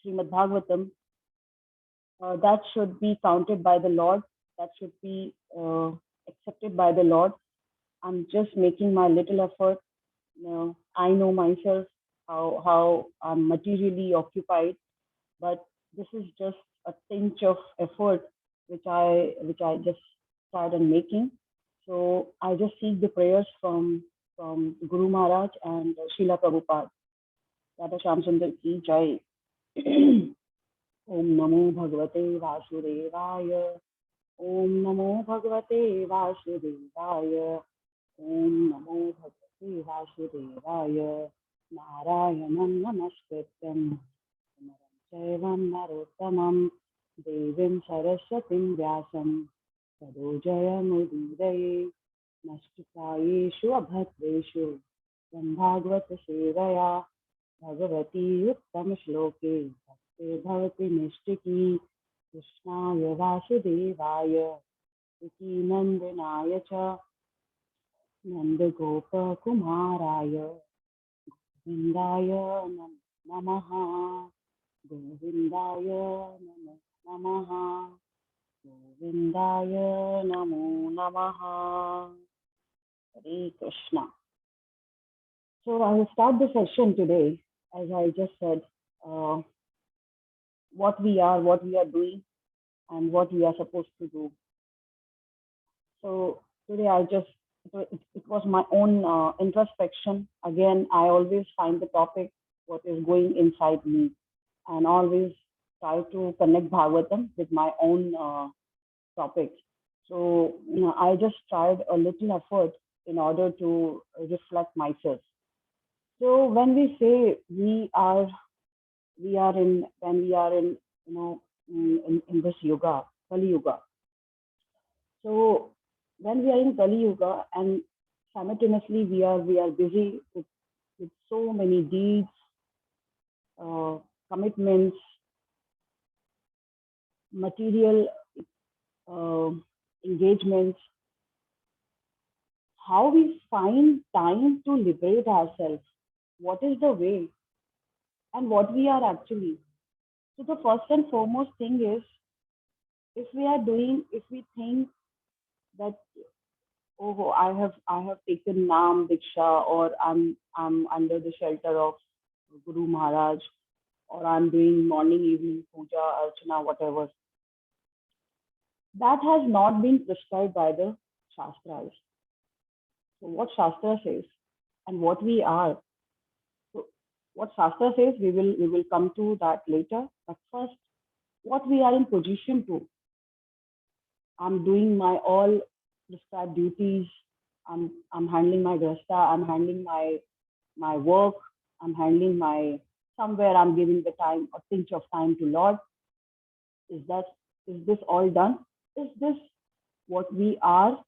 Srimad Bhagavatam, that should be counted by the Lord, that should be accepted by the Lord. I'm just making my little effort. I know myself how I'm materially occupied, but this is just a pinch of effort which I just started making. So I just seek the prayers from Guru Maharaj and Srila Prabhupada. Radha Shyam Sundar ki jai. Om Namo Bhagavate Vasudevaya. Om Namo Bhagavate Vasudevaya. Om Namo Bhagavate Vasudevaya. Narayanam Namaskrityam Chaivam Narottamam Devim Saraswatim Vyasam Tado Jayamudiraye Nashtikayeshu Abhatreshu Brahmagavata Sevaya Bhagavati Uttam Shloke Bhakti Bhavati Nishtiki Krishnaya Vasudevaya Iti Nandinaya Cha Nandagopa Kumaraya Vindaya Namaha Govindaya Namaha Govindaya Namo Namaha. Hare Krishna. So I will start the session today, as I just said, what we are doing, and what we are supposed to do. So today it was my own introspection. Again, I always find the topic what is going inside me, and always try to connect Bhagavatam with my own topic. So I just tried a little effort in order to reflect myself. So when we say when we are in this yoga, Kali Yuga. So when we are in Kali Yuga, and simultaneously we are busy with so many deeds, commitments, material engagements, how we find time to liberate ourselves, what is the way, and what we are actually. So the first and foremost thing is, if we think that, oh, I have taken Nam Diksha, or I'm under the shelter of Guru Maharaj, or I'm doing morning, evening puja, archana, whatever. That has not been prescribed by the Shastras. So what Shastra says and what we are. So what Shastra says, we will come to that later. But first, what we are in position to. I'm doing my all prescribed duties. I'm handling my grasta. I'm handling my work. I'm handling somewhere I'm giving the time, a pinch of time to Lord. Is this all done? Is this what we are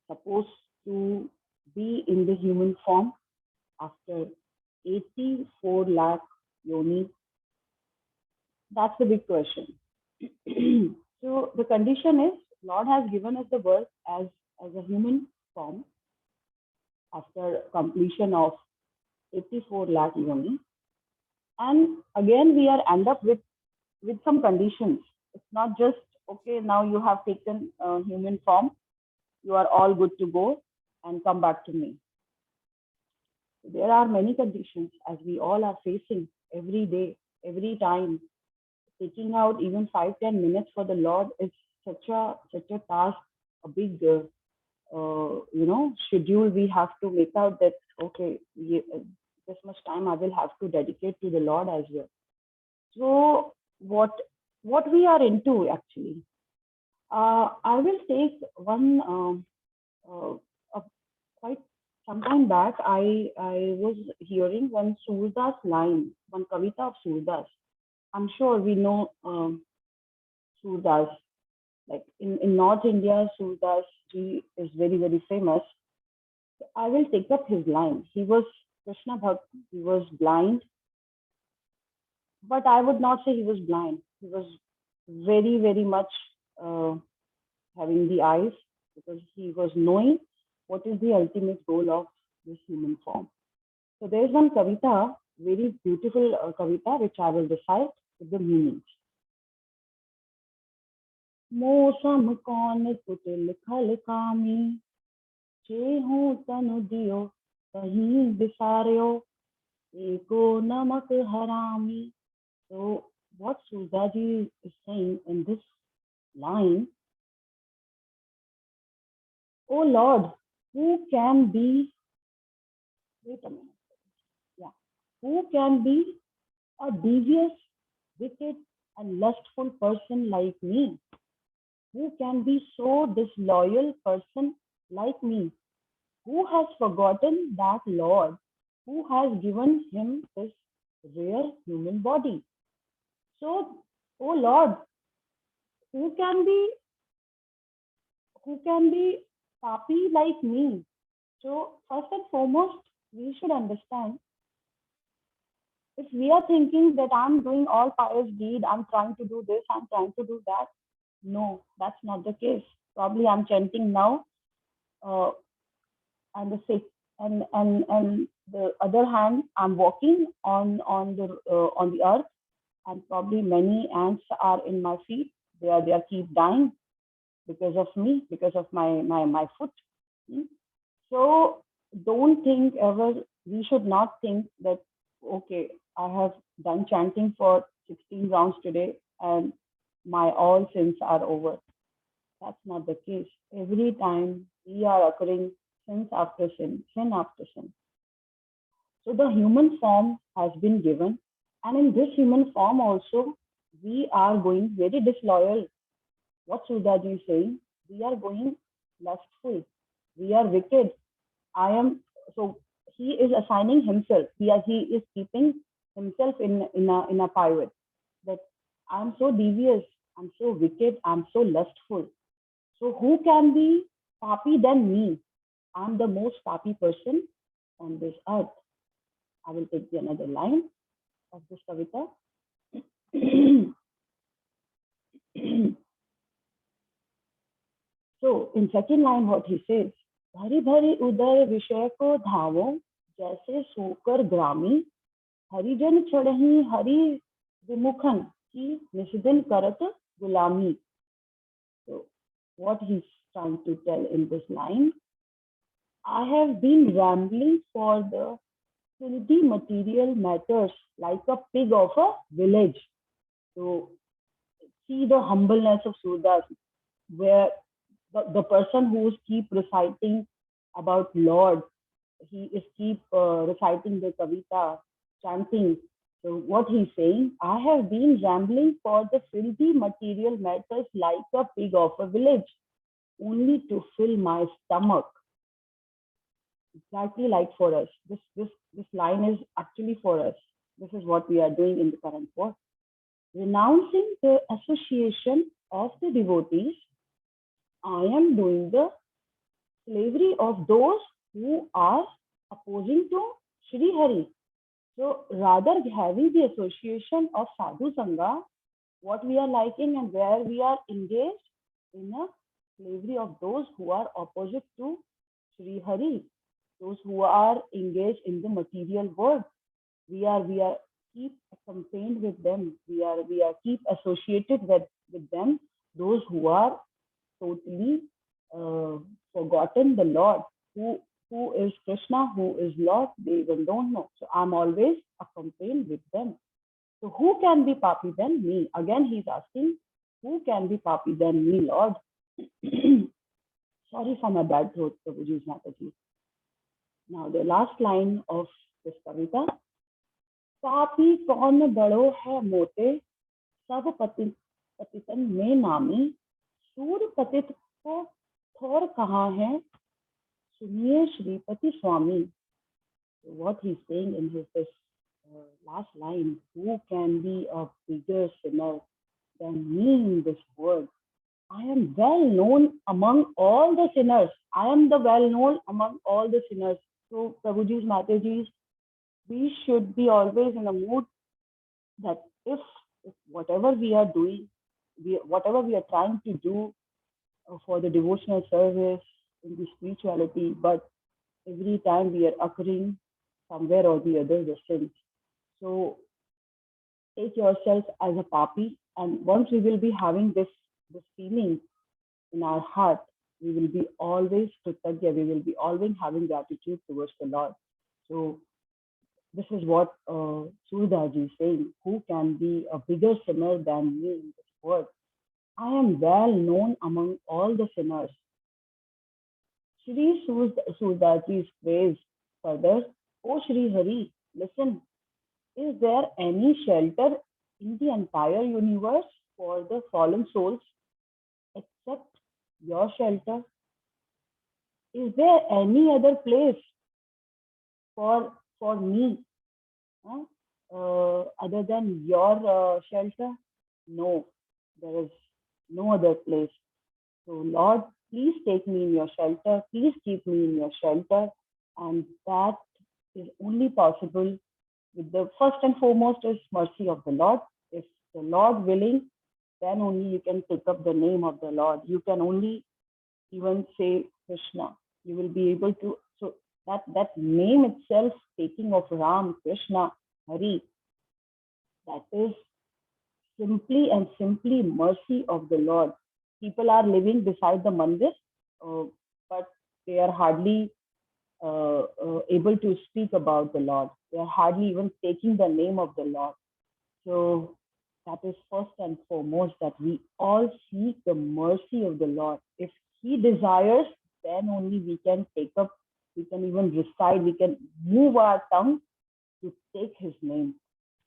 supposed to be in the human form after 84 lakh yoni? That's the big question. So the condition is, Lord has given us the birth as a human form after completion of 84 lakh yoni. And again, we are end up with some conditions. It's not just, okay, now you have taken human form, you are all good to go and come back to me. There are many conditions, as we all are facing every day, every time. Taking out even 5-10 minutes for the Lord is such a task, a big schedule we have to make out, that okay, this much time I will have to dedicate to the Lord as well. So what we are into actually. I will take one quite some time back. I was hearing one Surdas line, one kavita of Surdas. I'm sure we know Surdas. Like in North India, Surdas ji is very, very famous. So I will take up his line. He was Krishna Bhakt. He was blind, but I would not say he was blind. He was very, very much having the eyes, because he was knowing what is the ultimate goal of this human form. So there is one kavita very beautiful kavita which I will recite with the meanings. मौसम कौन कुटिल खल कामी, चेहू तनु दियो कहीं बिसारियो, एको namak harami. So what Surdaji is saying in this line, oh Lord, who can be, wait a minute, yeah, who can be a devious, wicked, and lustful person like me? Who can be so disloyal person like me? Who has forgotten that Lord who has given him this rare human body? So, oh Lord, who can be who can be papi like me? So, first and foremost, we should understand if we are thinking that I'm doing all pious deed, I'm trying to do this, I'm trying to do that. No, that's not the case. Probably I'm chanting now, uh, and the sick, and the other hand, I'm walking on the earth, and probably many ants are in my feet. They are keep dying because of me, because of my foot. Hmm? So don't think ever. We should not think that okay, I have done chanting for 16 rounds today, and my all sins are over. That's not the case. Every time we are occurring sin after sin, sin after sin. So the human form has been given, and in this human form also, we are going very disloyal. What Sudaji is saying, we are going lustful, we are wicked. I am so he is assigning himself. He is keeping himself in a pivot that I'm so devious, I'm so wicked, I'm so lustful. So who can be papi than me? I'm the most papi person on this earth. I will take the another line of this kavita. So in second line, what he says, भरी भरी उदर विषय को धावो, जैसे सोकर ग्रामी, हरिजन चढ़ही हरि विमुखन की निषिदिन करत गुलामी. So what he's trying to tell in this line, I have been rambling for the filthy material matters like a pig of a village. So see the humbleness of Surdas, where the person who is keep reciting about Lord, he is keep reciting the Kavita, chanting. So what he's saying, I have been rambling for the filthy material matters like a pig of a village, only to fill my stomach. Exactly like for us. This line is actually for us. This is what we are doing in the current war. Renouncing the association of the devotees, I am doing the slavery of those who are opposing to Sri Hari. So rather having the association of Sadhu Sangha, what we are liking and where we are engaged in a slavery of those who are opposite to Sri Hari, those who are engaged in the material world. We are keep accompanied with them. We are keep associated with them. Those who are totally uh, forgotten the Lord, who is Krishna, who is Lord, they even don't know. So I'm always accompanied with them. So who can be papi than me? Again, he's asking, who can be papi than me, Lord? Sorry for my bad throat, Prabhuji's Mataji. Now the last line of this kavita, पापी कौन बड़ो है मोटे, सब पतितन में नामी, सूर पतित को थोर कहाँ है, सुनिए श्रीपति स्वामी. So what he's saying in his this last line, who can be a bigger sinner than me in this world? I am well known among all the sinners. I am the well known among all the sinners. So Prabhuji's, Mataji's, we should be always in a mood that if whatever we are doing, whatever we are trying to do for the devotional service, in the spirituality, but every time we are occurring somewhere or the other the sins. So take yourself as a papi, and once we will be having this feeling in our heart, we will be always kritagya, we will be always having gratitude towards the Lord. So this is what Surdaji is saying. Who can be a bigger sinner than me in this world? I am well known among all the sinners. Shri Surdaji's praise further. O Shri Hari, listen, is there any shelter in the entire universe for the fallen souls except your shelter? Is there any other place for me huh? Other than your shelter? No, there is no other place. So, Lord, please take me in your shelter. Please keep me in your shelter. And that is only possible with the first and foremost is mercy of the Lord. If the Lord willing, then only you can pick up the name of the Lord. You can only even say Krishna. You will be able to. So that name itself, taking of Ram, Krishna, Hari, that is simply mercy of the Lord. People are living beside the mandir, but they are hardly able to speak about the Lord. They are hardly even taking the name of the Lord. So that is first and foremost that we all seek the mercy of the Lord. If He desires, then only we can take up, we can even recite, we can move our tongue to take His name.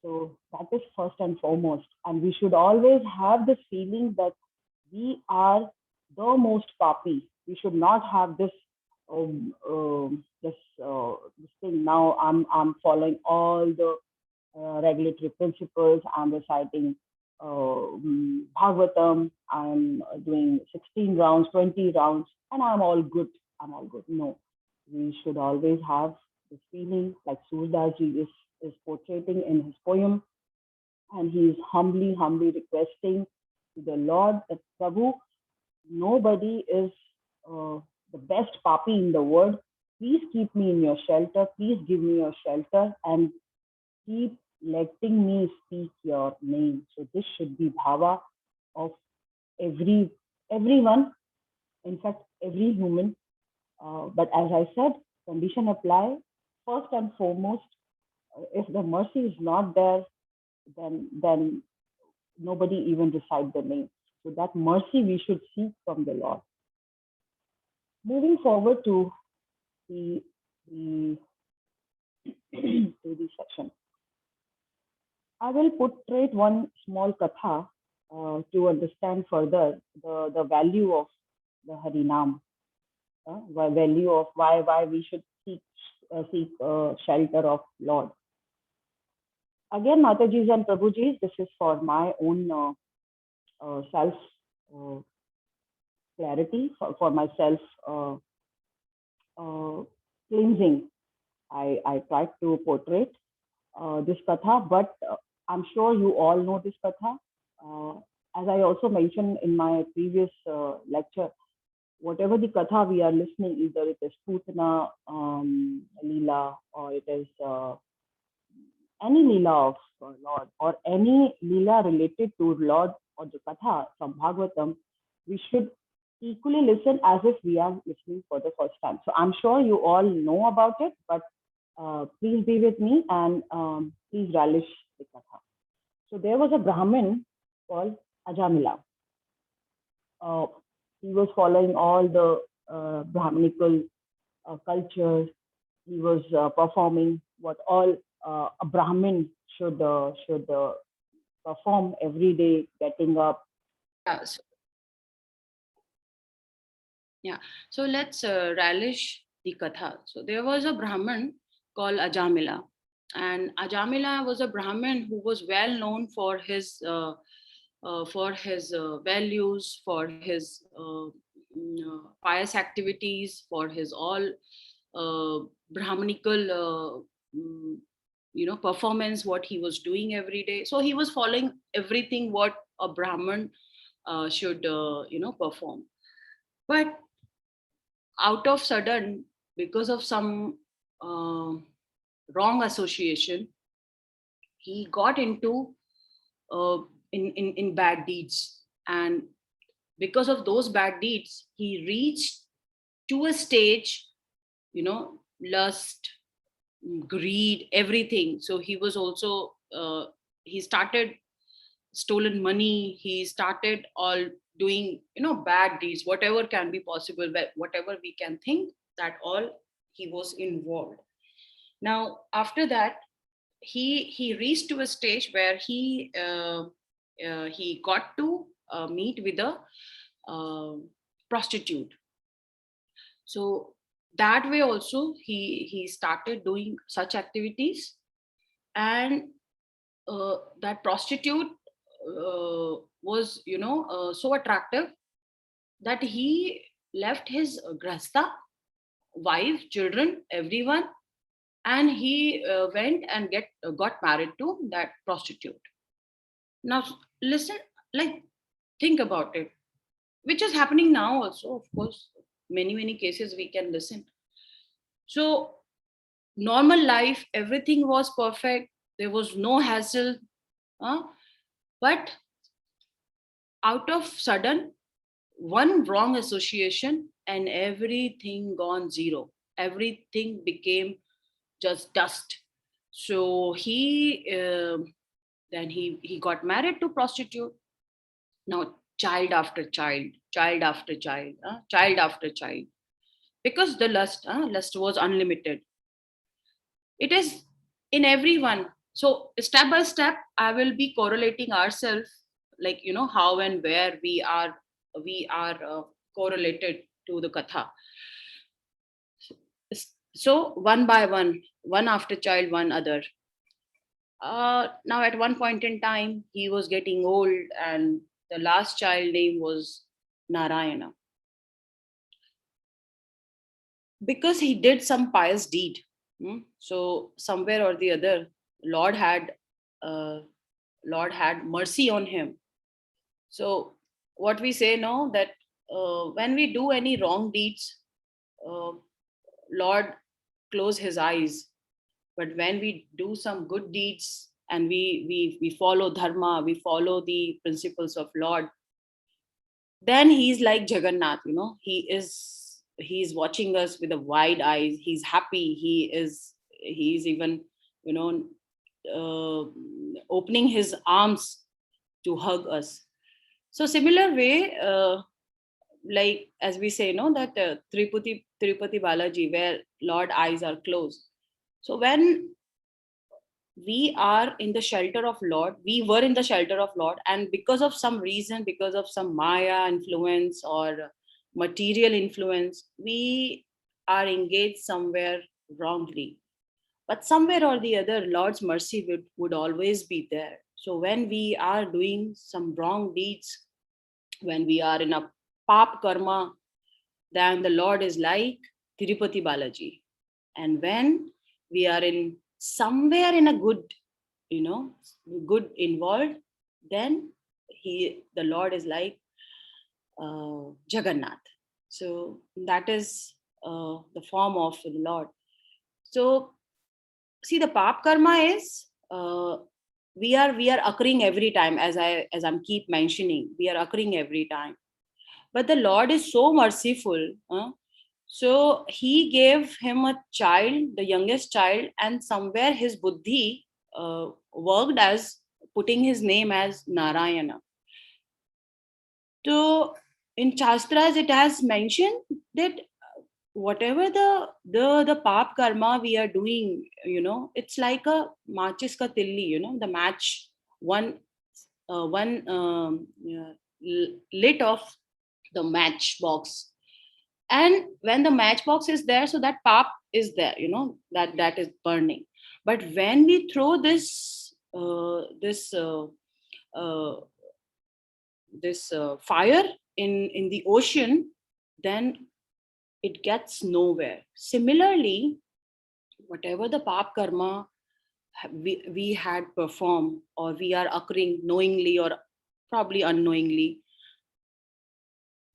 So that is first and foremost. And we should always have this feeling that we are the most papi. We should not have this thing. Now I'm following all the regulatory principles. I'm reciting Bhagavatam. I'm doing 16 rounds, 20 rounds, and I'm all good. I'm all good. No, we should always have this feeling like Surdaji is portraying in his poem, and he is humbly requesting to the Lord that Prabhu, nobody is the best papi in the world. Please keep me in your shelter. Please give me your shelter and keep letting me speak your name. So this should be bhava of everyone, in fact, every human. But as I said, condition apply. First and foremost, if the mercy is not there, then nobody even recite the name. So that mercy we should seek from the Lord. Moving forward to the to the section. I will portray one small katha to understand further the value of the Harinam, value of why we should seek shelter of Lord. Again, Matajis and Prabhujis, this is for my own self clarity, for my self cleansing. I tried to portray this katha, but I'm sure you all know this katha. As I also mentioned in my previous lecture, whatever the katha we are listening, either it is Putana Leela or it is any Leela of Lord or any Leela related to Lord or the katha from Bhagavatam, we should equally listen as if we are listening for the first time. So I'm sure you all know about it, but please be with me and please relish the katha. So there was a Brahmin called Ajamila. He was following all the Brahminical cultures. He was performing what all a Brahmin should perform every day, getting up. Yeah. So let's relish the katha. So there was a Brahmin called Ajamila, and Ajamila was a Brahmin who was well known for his values, for his pious activities, for his all Brahminical performance, what he was doing every day. So he was following everything what a Brahmin should perform. But out of sudden, because of some wrong association, he got into uh, in bad deeds, and because of those bad deeds he reached to a stage, lust, greed, everything. So he was also he started stolen money, he started all doing bad deeds, whatever can be possible, whatever we can think, that all he was involved. Now after that, he reached to a stage where he got to meet with a uh, prostitute. So that way also he started doing such activities. And that prostitute was so attractive that he left his grasta, wife, children, everyone, and he went and got married to that prostitute. Now listen, like, think about it, which is happening now also, of course. Many cases we can listen. So normal life, everything was perfect, there was no hassle, huh? But out of sudden, one wrong association and everything gone zero, everything became just dust. So then he got married to prostitute. Now child after child, child after child, child after child, because the lust was unlimited. It is in everyone. So step by step I will be correlating ourselves, like how and where we are correlated to the katha. So one by one after child, one other. Now at one point in time he was getting old, and the last child name was Narayana, because he did some pious deed. So somewhere or the other, lord had uh, lord had mercy on him. So what we say now, that when we do any wrong deeds, uh, lord close his eyes. But when we do some good deeds and we follow dharma, we follow the principles of lord, then he's like Jagannath. He's watching us with a wide eyes, he's happy, he's even you know uh, opening his arms to hug us. So similar way, like as we say, that Tirupati Balaji, where Lord eyes are closed. So when we are in the shelter of Lord, we were in the shelter of Lord, and because of some reason, because of some Maya influence or material influence, we are engaged somewhere wrongly. But somewhere or the other, Lord's mercy would always be there. So when we are doing some wrong deeds, when we are in a pap karma, then the Lord is like Tirupati Balaji. And when we are in somewhere in a good, you know, good involved, then the Lord is like Jagannath. So that is the form of the Lord. So see, the pap karma is we are occurring every time, as I'm keep mentioning, we are occurring every time. But the Lord is so merciful, so he gave him a child, the youngest child, and somewhere his buddhi worked as putting his name as Narayana. So in Shastras it has mentioned that whatever the pap karma we are doing, it's like a machis ka tilli, the match, one yeah, lit of the matchbox. And when the matchbox is there, so that pap is there, that is burning. But when we throw uh, this fire in the ocean, then it gets nowhere. Similarly, whatever the pap karma we had performed, or we are occurring knowingly or probably unknowingly,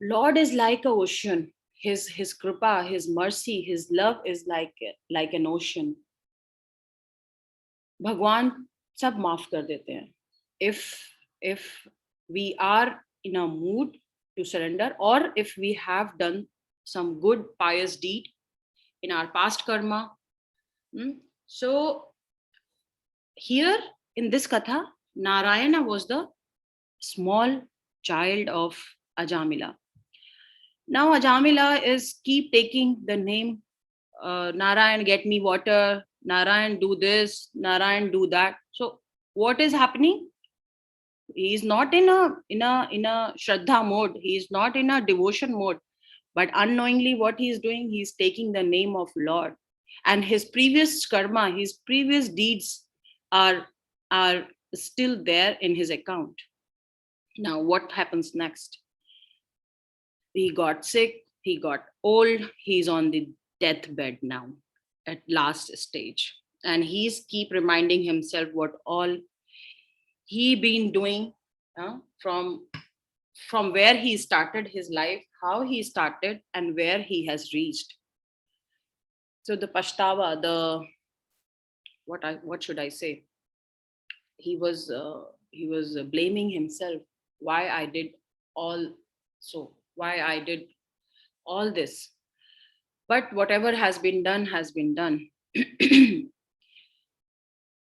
Lord is like a ocean. His kripa, his mercy, his love is like an ocean. Bhagwan सब माफ कर देते हैं. If we are in a mood to surrender, or if we have done some good pious deed in our past karma. So here in this katha, Narayana was the small child of Ajamila. Now Ajamila is keep taking the name, Narayan, get me water, Narayan, do this, Narayan, do that. So what is happening? He is not in a shraddha mode. He is not in a devotion mode, but unknowingly what he is doing, he is taking the name of Lord, and his previous karma, his previous deeds are are still there in his account. Now what happens next? He got sick, he got old, he's on the deathbed now, at last stage, and he's keep reminding himself what all he been doing, from where he started his life, how he started, and where he has reached. So the pashtava, the what should I say? He was blaming himself. Why I did all so? Why I did all this? But whatever has been done has been done.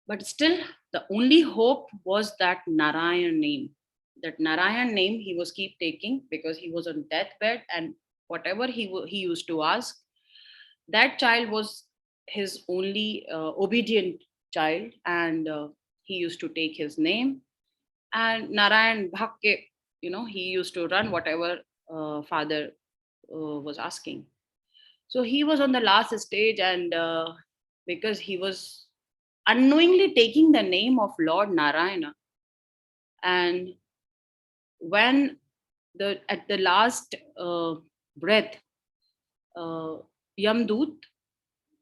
But still, the only hope was that Narayan name. That Narayan name he was keep taking because he was on deathbed, and whatever he used to ask, that child was his only obedient child, and he used to take his name. And Narayan Bhakke, he used to run whatever father was asking. So he was on the last stage, and because he was unknowingly taking the name of Lord Narayana, and when the at the last breath, uh, Yamdut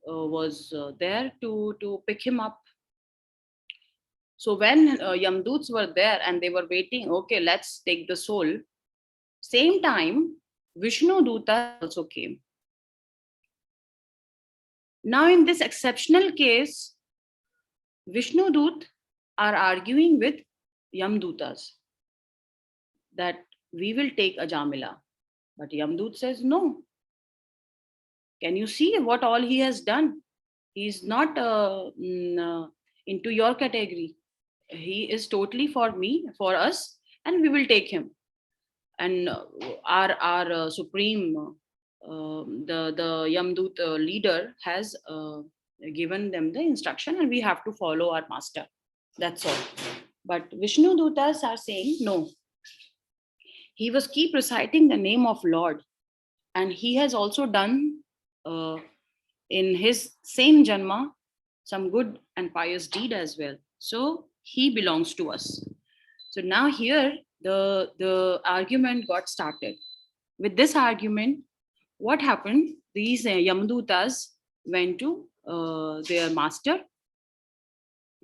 was there to pick him up. So when Yamduts were there and they were waiting, okay, let's take the soul. Same time, Vishnu Dutas also came. Now, in this exceptional case, Vishnu Dut are arguing with Yamdutas that we will take Ajamila. But Yamdut says, no. Can you see what all he has done? He is not into your category. He is totally for me, for us, and we will take him. And our supreme, the Yamdut leader has given them the instruction, and we have to follow our master. That's all. But Vishnu Dutas are saying no. He was keep reciting the name of Lord, and he has also done in his same janma some good and pious deed as well. So he belongs to us. So now here the argument got started. With this argument, what happened? These Yamdutas went to their master,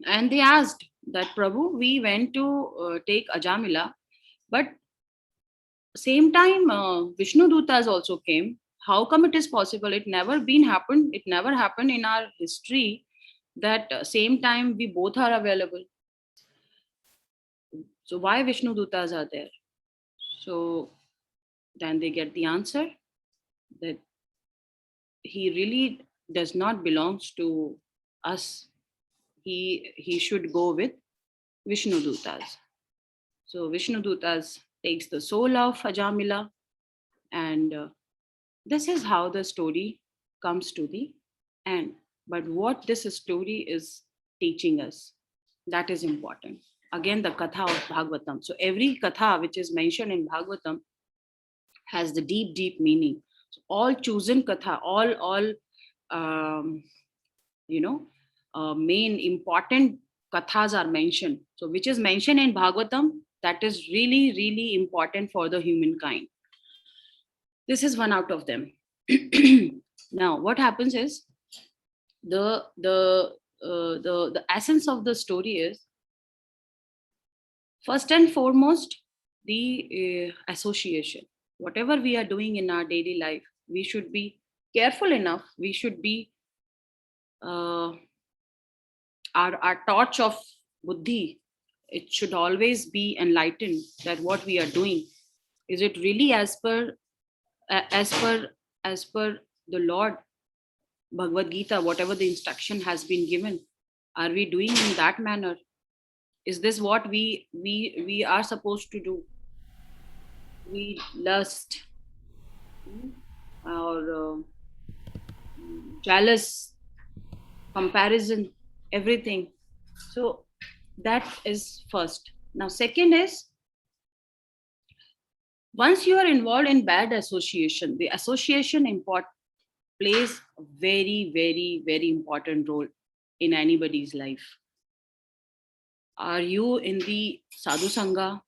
and they asked that Prabhu, we went to take Ajamila, but same time Vishnu Dutas also came. How come it is possible? It never happened in our history that same time we both are available. So why Vishnu Dutas are there? So then they get the answer that he really does not belongs to us. He should go with Vishnu Dutas. So Vishnu Dutas takes the soul of Ajamila, and this is how the story comes to the end. But what this story is teaching us, that is important. Again, the katha of Bhagavatam. So every katha which is mentioned in Bhagavatam has the deep, deep meaning. So all chosen katha, all um, you know, main important kathas are mentioned. So which is mentioned in Bhagavatam, that is really, really important for the humankind. This is one out of them. Now, what happens is the essence of the story is, first and foremost, the association. Whatever we are doing in our daily life, we should be careful enough. We should be uh, our torch of buddhi, it should always be enlightened that what we are doing, is it really as per as per the Lord Bhagavad Gita, whatever the instruction has been given? Are we doing in that manner? Is this what we are supposed to do? We lust, or jealous, comparison, everything. So that is first. Now, second is, once you are involved in bad association, the association plays a very, very, very important role in anybody's life. Are you in the sadhu sangha,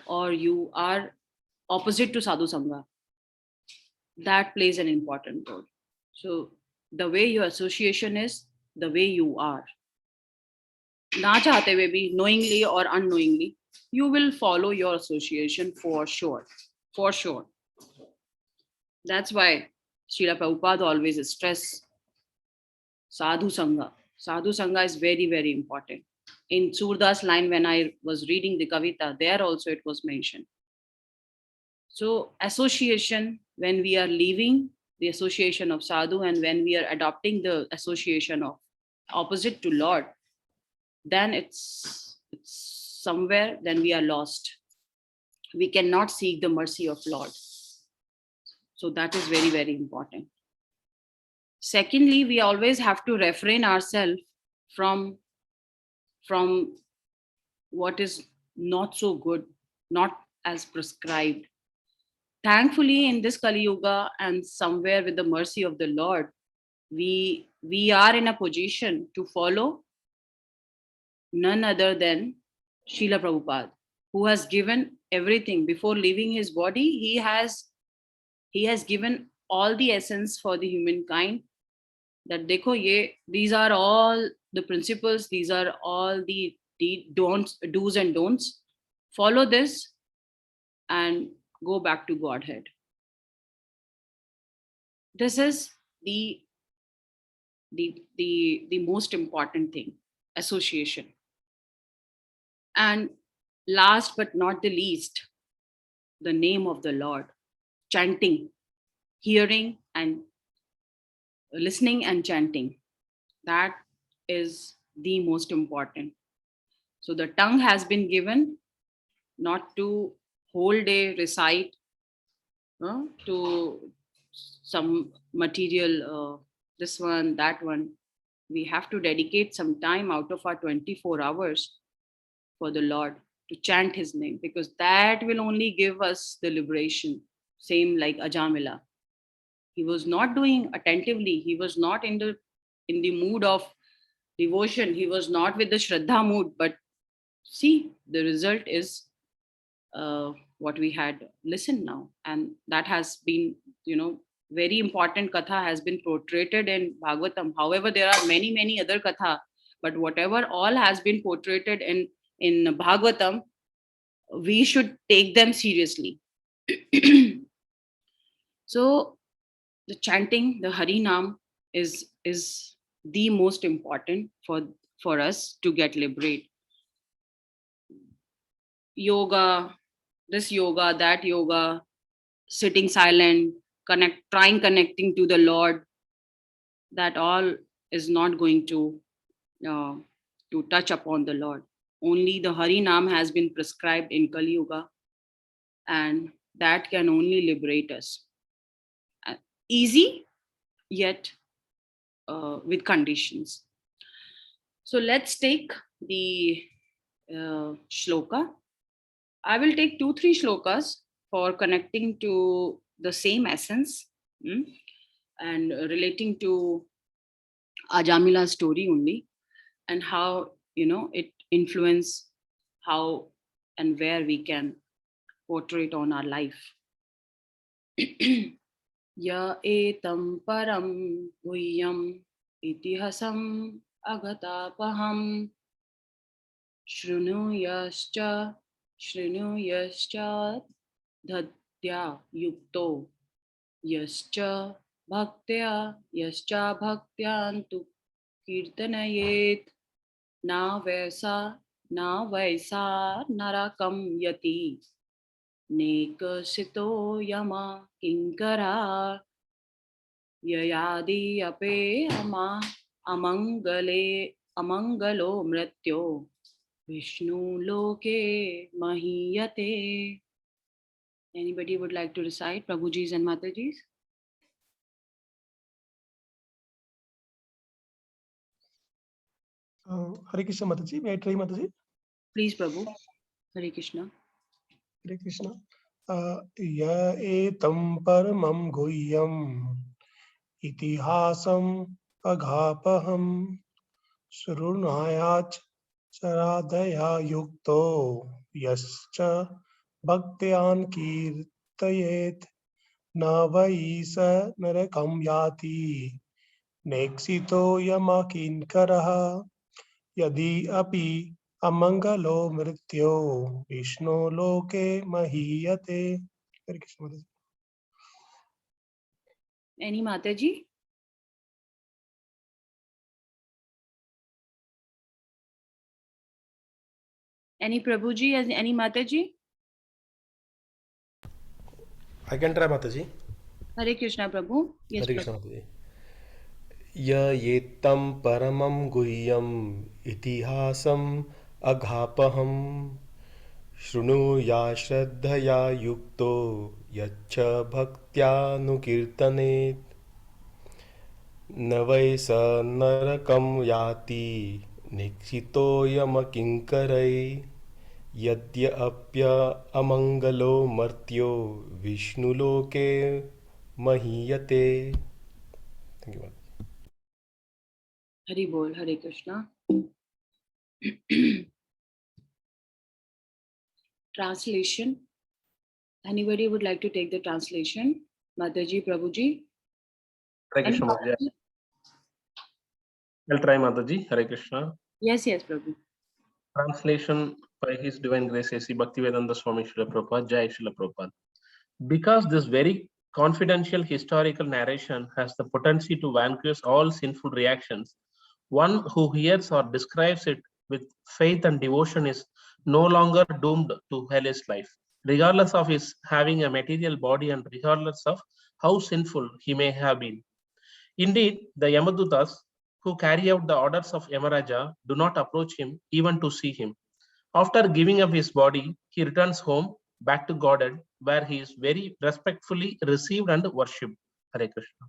or you are opposite to sadhu sangha? That plays an important role. So the way your association is, the way you are. Na chahte hue bhi, knowingly or unknowingly, you will follow your association for sure. For sure. That's why Srila Prabhupada always stress sadhu sangha. Sadhu sangha is very, very important. In Surdas line, when I was reading the Kavita, there also it was mentioned. So association, when we are leaving the association of sadhu and when we are adopting the association of opposite to Lord, then it's somewhere, then we are lost. We cannot seek the mercy of Lord. So that is very, very important. Secondly, we always have to refrain ourselves from from what is not so good, not as prescribed. Thankfully, in this Kali Yuga and somewhere with the mercy of the Lord, we are in a position to follow none other than Srila Prabhupada, who has given everything before leaving his body. He has given all the essence for the humankind. That dekho ye, these are all the principles, these are all the don'ts, do's and don'ts. Follow this and go back to Godhead. This is the most important thing, association. And last but not the least, the name of the Lord, chanting, hearing and listening and chanting. That is the most important. So the tongue has been given not to whole day recite to some material, this one, that one. We have to dedicate some time out of our 24 hours for the Lord to chant his name, because that will only give us the liberation. Same like Ajamila. He was not doing attentively. He was not in the mood of devotion. He was not with the Shraddha mood. But see, the result is what we had listened now. And that has been, very important katha has been portrayed in Bhagavatam. However, there are many, many other katha, but whatever all has been portrayed in Bhagavatam, we should take them seriously. So the chanting, the Hari Nam is the most important for us to get liberate. Yoga, this yoga, that yoga, sitting silent, connecting to the Lord, that all is not going uh, to touch upon the Lord. Only the Hari Nam has been prescribed in Kali Yuga, and that can only liberate us. Easy, yet with conditions. So let's take the shloka. I will take 2-3 shlokas for connecting to the same essence, and relating to Ajamila's story only, and how it influence how and where we can portray it on our life. Ya etam param guhyam itihasam agatapaham shrunuyascha shrunuyascha dhadya yukto yascha bhaktya yascha bhaktyantu kirtanayet. na vaisa narakam yati nekasito yama kinkara yayadi ape amangalo mrityo Vishnu loke mahiyate. Anybody would like to recite Prabhuji's and Mataji's? Hare Krishna Mataji. May I try Mataji? Please, Prabhu. Hare Krishna. Hare Krishna. Ya etam paramam guhyam itihasam aghapaham shrunayach charadaya yukto yascha bhaktyan kirtayet navaisa narakam yati neksito yamakinkaraha यदि अपि अमंगलो मृत्यो विष्णु लोके महीयते. हरे कृष्ण माता जी. Any Mataji? Any Prabhuji? Any Mataji? I can try Mataji. Hare Krishna, Prabhu. Yes, Hare Krishna Prabhu. Mataji. येत्तं परमं गुह्यम् इतिहासम् अघापहं शृणुया श्रद्धया युक्तो यच्च भक्त्यानुकीर्तनेत् न वै स नरकं याति निक्षितो यमकिङ्करै यद्यप्य अमङ्गलो मर्त्यो विष्णुलोके महीयते. Thank you. Hari Bol. Hare Krishna. Translation. Anybody would like to take the translation? Mataji, Prabhuji? Hare Any Krishna Mataji. Mataji? I'll try Mataji. Hare Krishna. Yes, Prabhu. Translation by His Divine Grace A.C. Bhaktivedanta Swami Srila Prabhupada. Jai Srila Prabhupada. Because this very confidential historical narration has the potency to vanquish all sinful reactions, one who hears or describes it with faith and devotion is no longer doomed to hellish life, regardless of his having a material body and regardless of how sinful he may have been. Indeed, the Yamadutas who carry out the orders of Yamaraja do not approach him even to see him. After giving up his body, he returns home back to Godhead, where he is very respectfully received and worshipped. Hare Krishna.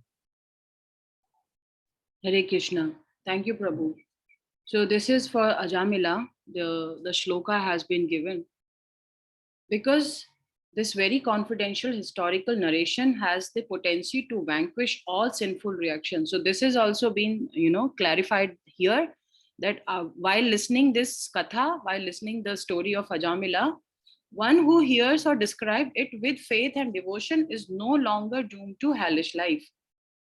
Hare Krishna. Thank you, Prabhu. So this is for Ajamila. The shloka has been given because this very confidential historical narration has the potency to vanquish all sinful reactions. So this has also been, clarified here that while listening this katha, while listening the story of Ajamila, one who hears or describes it with faith and devotion is no longer doomed to hellish life.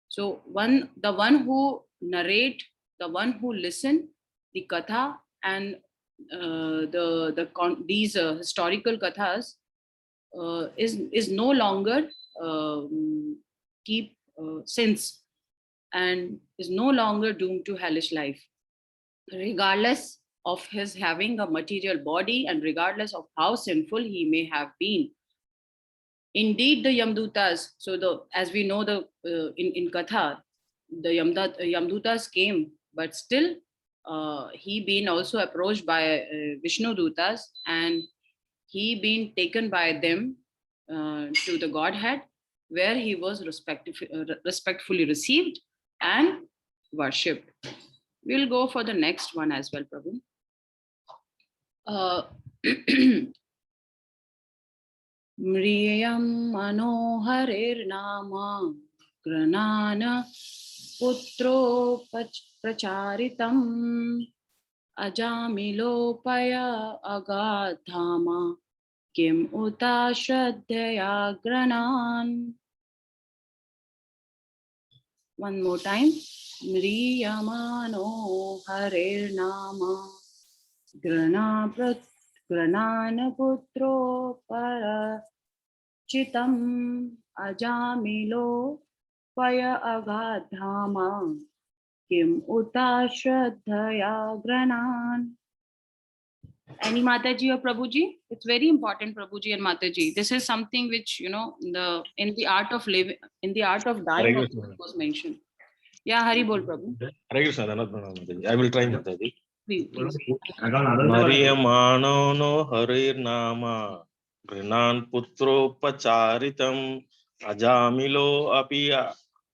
So the one who narrate, the one who listen the katha and these historical kathas is no longer keep sins and is no longer doomed to hellish life, regardless of his having a material body and regardless of how sinful he may have been. Indeed, the Yamdutas, so as we know in Katha, the Yamdutas came, but still he been also approached by Vishnu Dutas and he been taken by them to the Godhead, where he was respectfully received and worshipped. We'll go for the next one as well, Prabhu. Mriyam manoharirnama granana putro pracharitam ajamilopaya agadhama kim uta shraddhaya granan. One more time. Mriyamano harirnama grananaputro parachitam ajamilo paya agadhama Kim uta shraddhaya granan. Any Mataji or Prabhuji? It's very important, Prabhuji and Mataji. This is something which, you know, in the art of living, in the art of dying Hare also Krishna. was mentioned. Yeah, Hari Bol Prabhu. Hare Krishna, Dhanat Pranam, Mataji. I will try, Mataji. Please. Mariyamano no Harir Nama Grinan Putropacharitam Ajamilo api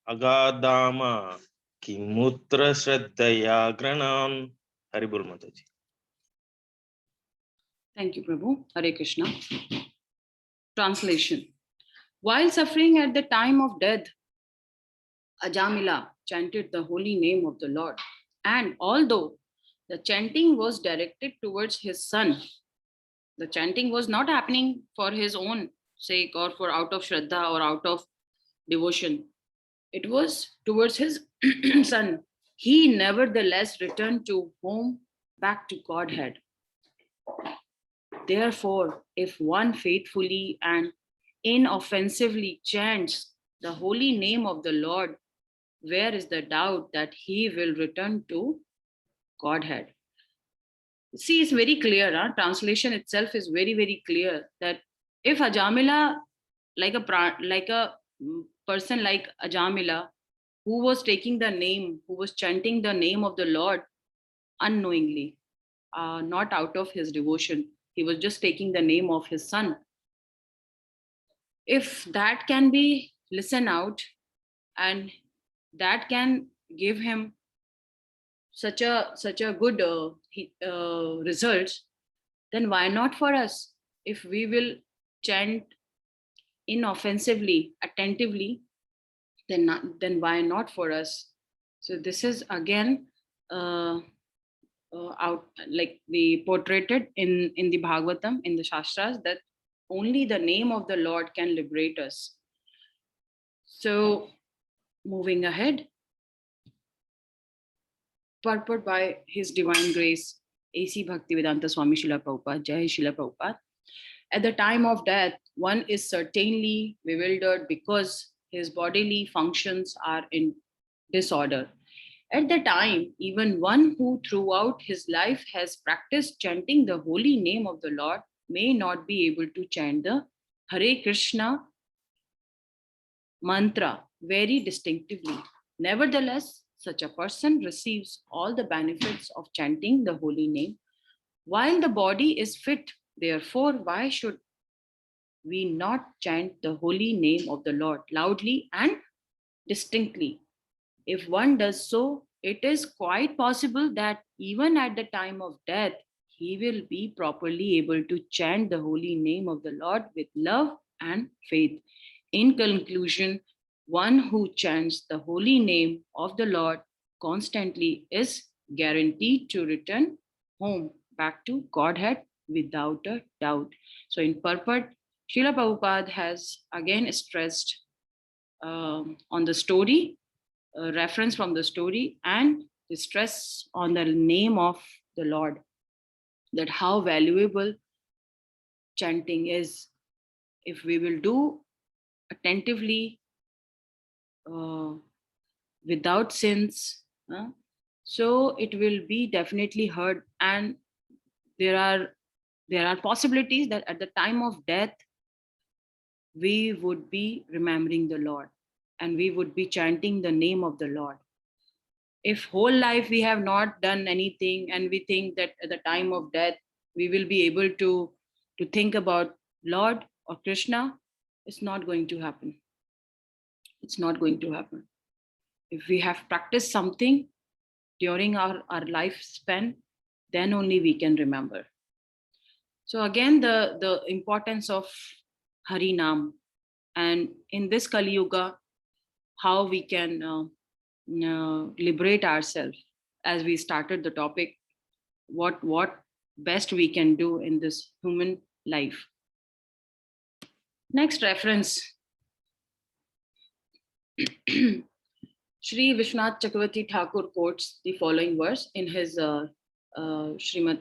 Agadama Kimutra Shraddhaya Granan. Haribol Mataji. Thank you, Prabhu. Hare Krishna. Translation. While suffering at the time of death, Ajamila chanted the holy name of the Lord. And although the chanting was directed towards his son, the chanting was not happening for his own sake or for out of Shraddha or out of devotion. It was towards his son. He nevertheless returned to home, back to Godhead. Therefore, if one faithfully and inoffensively chants the holy name of the Lord, where is the doubt that he will return to Godhead? See, it's very clear. Translation itself is very, very clear that if Ajamila, like a person like Ajamila, who was taking the name, who was chanting the name of the Lord unknowingly, not out of his devotion, he was just taking the name of his son. If that can be listened out and that can give him such a good results, then why not for us? If we will chant inoffensively, attentively, then why not for us? So this is again out like the portrayed in the Bhagavatam, in the Shastras, that only the name of the Lord can liberate us. So moving ahead, purport by His Divine Grace, A.C. Bhaktivedanta Swami Srila Prabhupada, Jai Srila Prabhupada. At the time of death, one is certainly bewildered because his bodily functions are in disorder. At the time, even one who throughout his life has practiced chanting the holy name of the Lord may not be able to chant the Hare Krishna mantra very distinctively. Nevertheless, such a person receives all the benefits of chanting the holy name while the body is fit. Therefore, why should we not chant the holy name of the Lord loudly and distinctly? If one does so, it is quite possible that even at the time of death, he will be properly able to chant the holy name of the Lord with love and faith. In conclusion, one who chants the holy name of the Lord constantly is guaranteed to return home back to Godhead without a doubt. So, in purport, Srila Prabhupada has again stressed on the story, reference from the story, and the stress on the name of the Lord, that how valuable chanting is. If we will do attentively, without sins, so it will be definitely heard. And there are possibilities that at the time of death we would be remembering the Lord and we would be chanting the name of the Lord. If whole life we have not done anything and we think that at the time of death we will be able to think about Lord or Krishna, it's not going to happen. It's not going to happen. If we have practiced something during our lifespan, then only we can remember. So again, the importance of Hari Nam, and in this Kali Yuga, how we can liberate ourselves. As we started the topic, what best we can do in this human life. Next reference, Shri Vishwanath Chakravarti Thakur quotes the following verse in his Srimad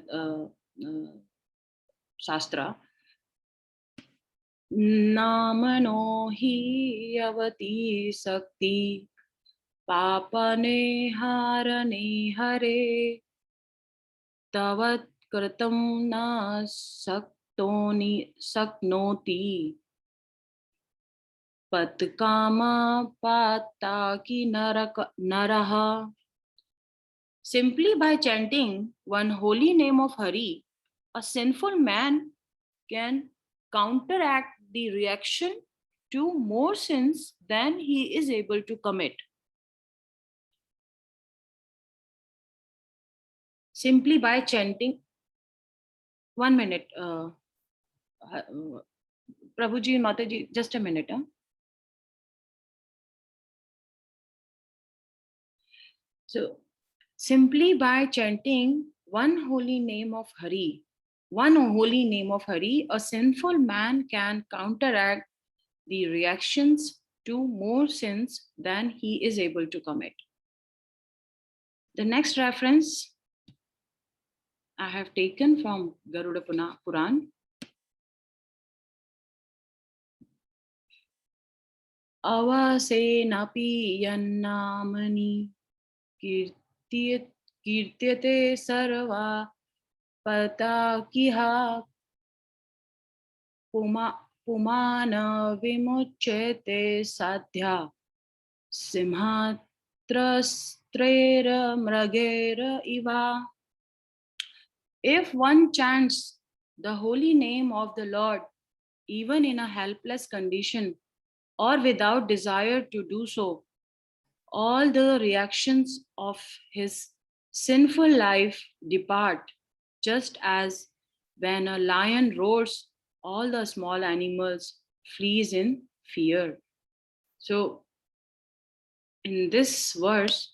Shastra. Namano hi avati sakti papane harane hare tavat kritam na saknoti patkama pataki naraha. Simply by chanting one holy name of Hari, a sinful man can counteract the reaction to more sins than he is able to commit. Simply by chanting, 1 minute, Prabhuji and Mataji, just a minute. So, simply by chanting one holy name of Hari, a sinful man can counteract the reactions to more sins than he is able to commit. The next reference I have taken from Garuda Puran. Avasenapi yannamani kirtyate sarva patakiha pumana vimuchyate sadhya simhatrastrera mragera iva. If one chants the holy name of the Lord, even in a helpless condition or without desire to do so, all the reactions of his sinful life depart, just as when a lion roars, all the small animals flees in fear. So in this verse,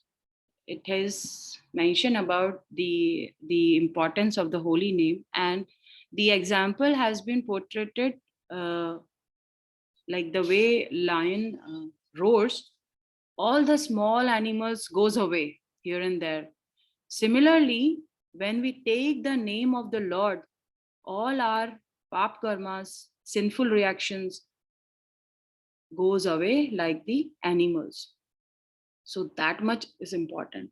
it is mentioned about the importance of the holy name, and the example has been portrayed uh, like the way lion roars, all the small animals goes away here and there. Similarly, when we take the name of the Lord, all our pap karmas, sinful reactions goes away like the animals. So that much is important.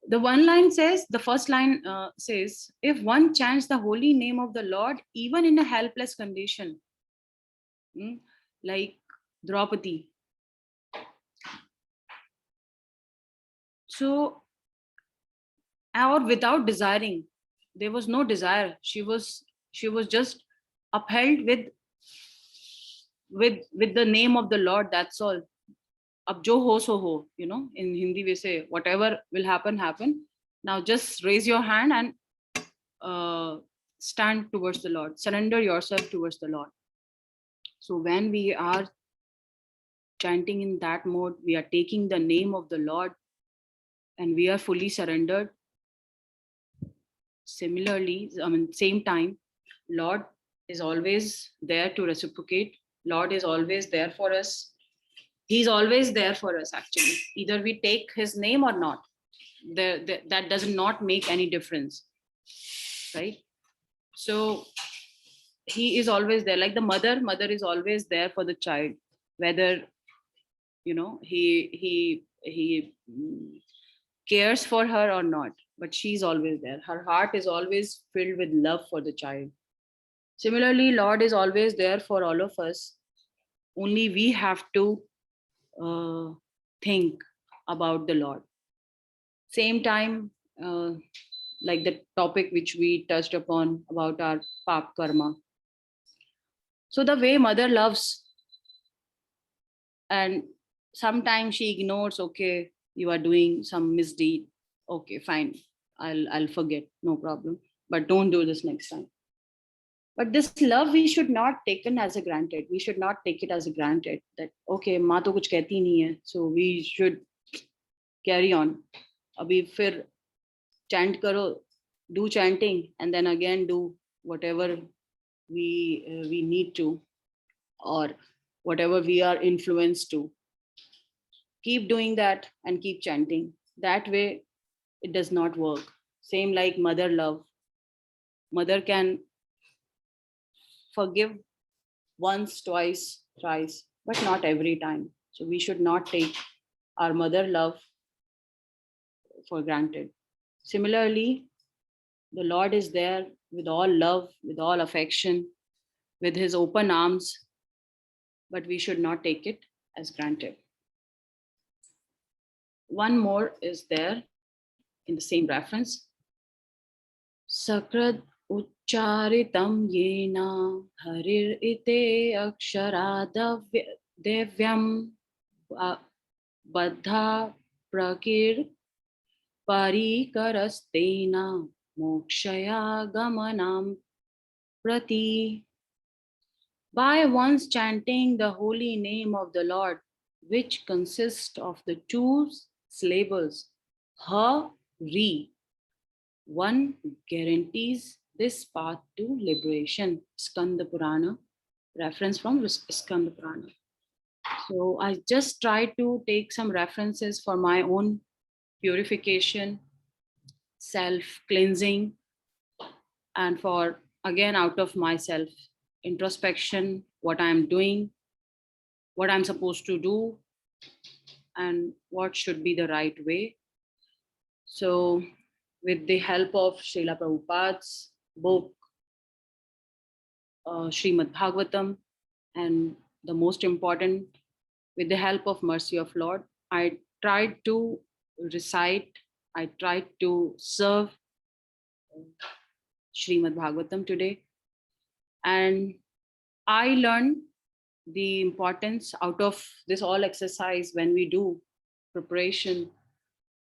The one line says, the first line says, if one chants the holy name of the Lord, even in a helpless condition, like Draupadi. So, or without desiring, there was no desire. She was just upheld with the name of the Lord. That's all. Ab jo ho so ho. In Hindi we say, whatever will happen, happen. Now just raise your hand and stand towards the Lord. Surrender yourself towards the Lord. So when we are chanting in that mode, we are taking the name of the Lord and we are fully surrendered. Similarly, same time, Lord is always there to reciprocate. Lord is always there for us. He's always there for us, actually. Either we take his name or not. That does not make any difference, right? So he is always there. Like the mother is always there for the child, whether he cares for her or not, but she's always there. Her heart is always filled with love for the child. Similarly, Lord is always there for all of us. Only we have to think about the Lord. Same time, like the topic which we touched upon about our pap karma. So the way mother loves, and sometimes she ignores, okay, you are doing some misdeed. Okay, fine. I'll forget, no problem. But don't do this next time. But this love we should not taken as a granted. We should not take it as a granted that okay, माँ तो कुछ कहती नहीं है, so we should carry on. अभी फिर chant करो, do chanting, and then again do whatever we need to, or whatever we are influenced to. Keep doing that and keep chanting. That way, it does not work. Same like mother love. Mother can forgive once, twice, thrice, but not every time. So we should not take our mother love for granted. Similarly, the Lord is there with all love, with all affection, with his open arms, but we should not take it as granted. One more is there in the same reference. Sakrad ucharitam yena harir ite akshara devyam baddha prakir parikarastena mokshaya gamanam prati. By once chanting the holy name of the Lord, which consists of the two syllables ha, ri, one guarantees this path to liberation. Skanda Purana, reference from Skanda Purana. So I just try to take some references for my own purification, self-cleansing, and for, again, out of myself, introspection, what I'm doing, what I'm supposed to do, and what should be the right way. So with the help of Srila Prabhupada's book, Srimad Bhagavatam, and the most important, with the help of mercy of Lord, I tried to recite, I tried to serve Srimad Bhagavatam today. And I learned the importance out of this all exercise when we do preparation.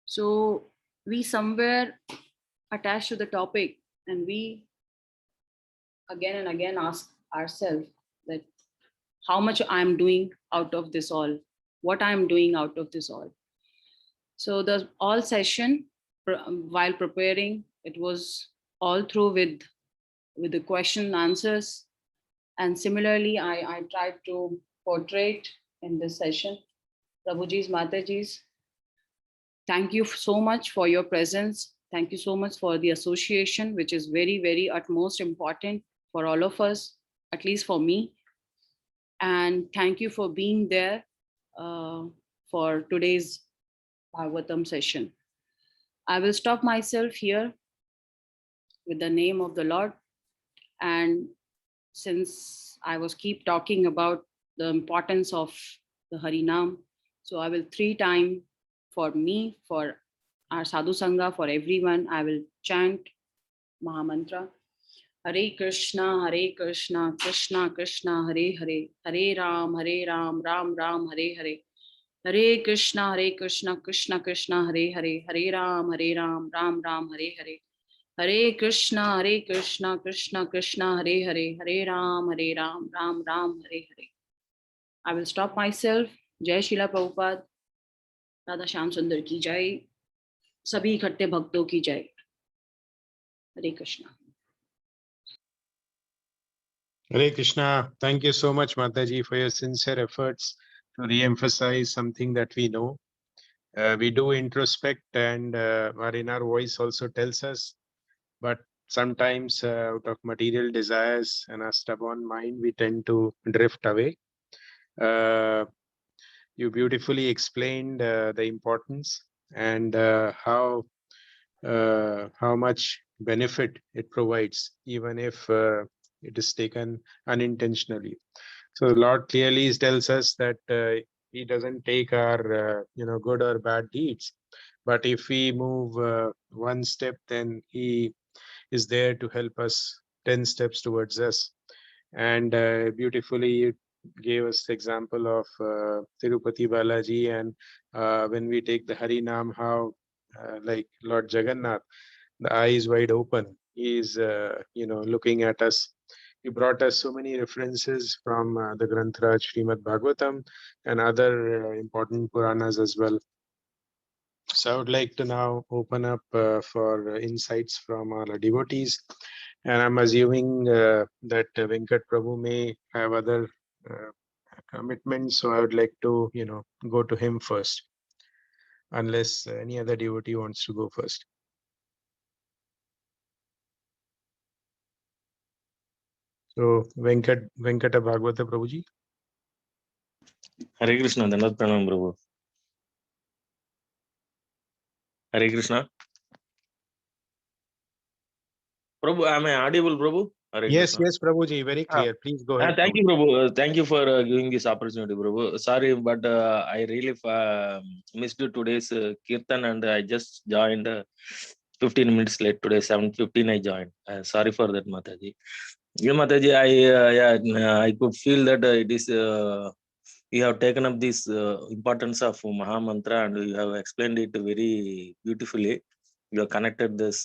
So we somewhere attach to the topic, and we again and again ask ourselves that how much I'm doing out of this all, what I'm doing out of this all. So the all session while preparing, it was all through with the question and answers. And similarly, I tried to portray in this session. Prabhuji's, Mataji's, thank you so much for your presence. Thank you so much for the association, which is very, very utmost important for all of us, at least for me. And thank you for being there for today's Bhagavatam session. I will stop myself here with the name of the Lord. And since I was keep talking about the importance of the Harinam, so I will 3 times for me, for our Sadhu Sangha, for everyone, I will chant Mahamantra. Hare Krishna, Krishna Krishna, Hare Hare, Hare Ram, Ram Ram, Hare Hare. Hare Krishna, Krishna Krishna, Hare Hare, Hare Ram, Ram Ram, Hare Hare. Hare Krishna, Krishna Krishna, Hare Hare, Hare Ram, Ram Ram, Hare Hare. I will stop myself. Jai Srila Prabhupada, Radha Shyam Sundar ki jai, sabhi ikhate bhakto ki jai. Hare Krishna. Hare Krishna. Thank you so much, Mataji, for your sincere efforts to re-emphasize something that we know. We do introspect, and our inner voice also tells us, but sometimes out of material desires and a stubborn mind, we tend to drift away. You beautifully explained the importance and how much benefit it provides, even if it is taken unintentionally. So the Lord clearly tells us that He doesn't take our good or bad deeds, but if we move one step, then He is there to help us 10 steps towards us. And beautifully you gave us the example of Tirupati Balaji, and when we take the Hari Nam, how like Lord Jagannath, the eyes wide open, he is looking at us. He brought us so many references from the Granth Raj, Srimad Bhagavatam, and other important Puranas as well. So I would like to now open up for insights from our devotees. And I'm assuming that Venkat Prabhu may have other commitments. So I would like to, go to him first, unless any other devotee wants to go first. So Venkata Bhagavata Prabhuji. Hare Krishna, Dandavat Pranam Prabhu. Hare Krishna. Prabhu, am I audible, Prabhu? Hare Yes, Krishna. yes, Prabhuji, very Ah, clear. Please go ahead, Thank you, Prabhuji. Prabhu. Thank you for giving this opportunity, Prabhu. Sorry, but I really missed today's kirtan, and I just joined 15 minutes late today. 7:15 I joined. Sorry for that, Mataji. Yeah, Mataji, I could feel that it is. You have taken up this importance of Maha Mantra, and you have explained it very beautifully. You have connected this.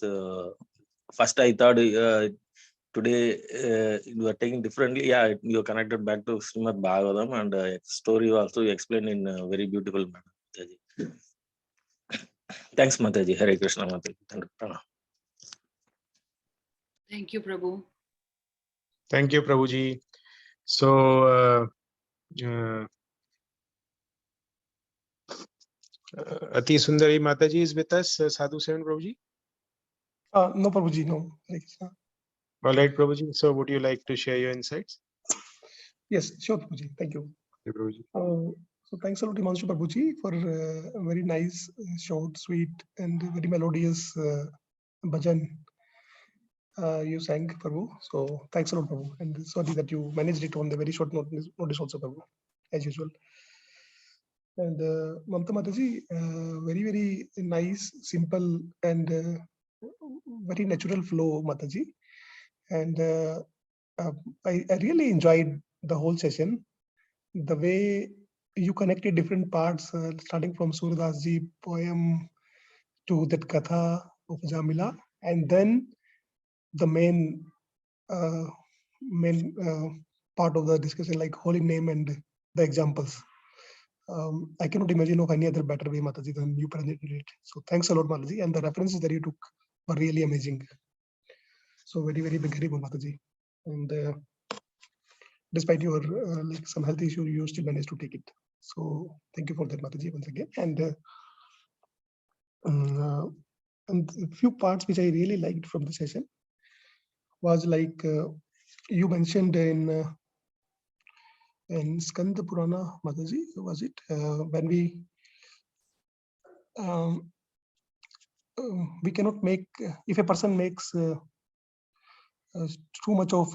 First, I thought today you are taking differently. Yeah, you are connected back to Srimad Bhagavatam, and story also you explained in a very beautiful manner. Mataji. Thanks, Mataji. Hare Krishna, Mataji. Thank you. Thank you, Prabhu. Thank you, Prabhuji. So, Ati Sundari Mataji is with us. Sadhu Seven Prabhuji. No, Prabhuji, no. Hare Krishna. All right, Prabhuji. So, would you like to share your insights? Yes, sure, Prabhuji. Thank you. Okay, Prabhuji. So thanks a lot, Himanshu Prabhuji, for a very nice, short, sweet, and very melodious bhajan you sang, Prabhu. So thanks a lot, Prabhu. And sorry that you managed it on the very short notice also, Prabhu, as usual. And Mamta Mataji, very, very nice, simple, and very natural flow, Mataji. And I really enjoyed the whole session. The way you connected different parts, starting from Surdas ji poem to that Katha of Jamila, and then the main part of the discussion, like holy name and the examples. I cannot imagine of any other better way, Mataji, than you presented it. So thanks a lot, Mataji, and the references that you took were really amazing. So very, very big Haribol, Mataji. And despite your like some health issue, you still managed to take it. So thank you for that, Mataji, once again. And a few parts which I really liked from the session was like you mentioned in Skanda Purana, Mataji, was it when we cannot make if a person makes too much of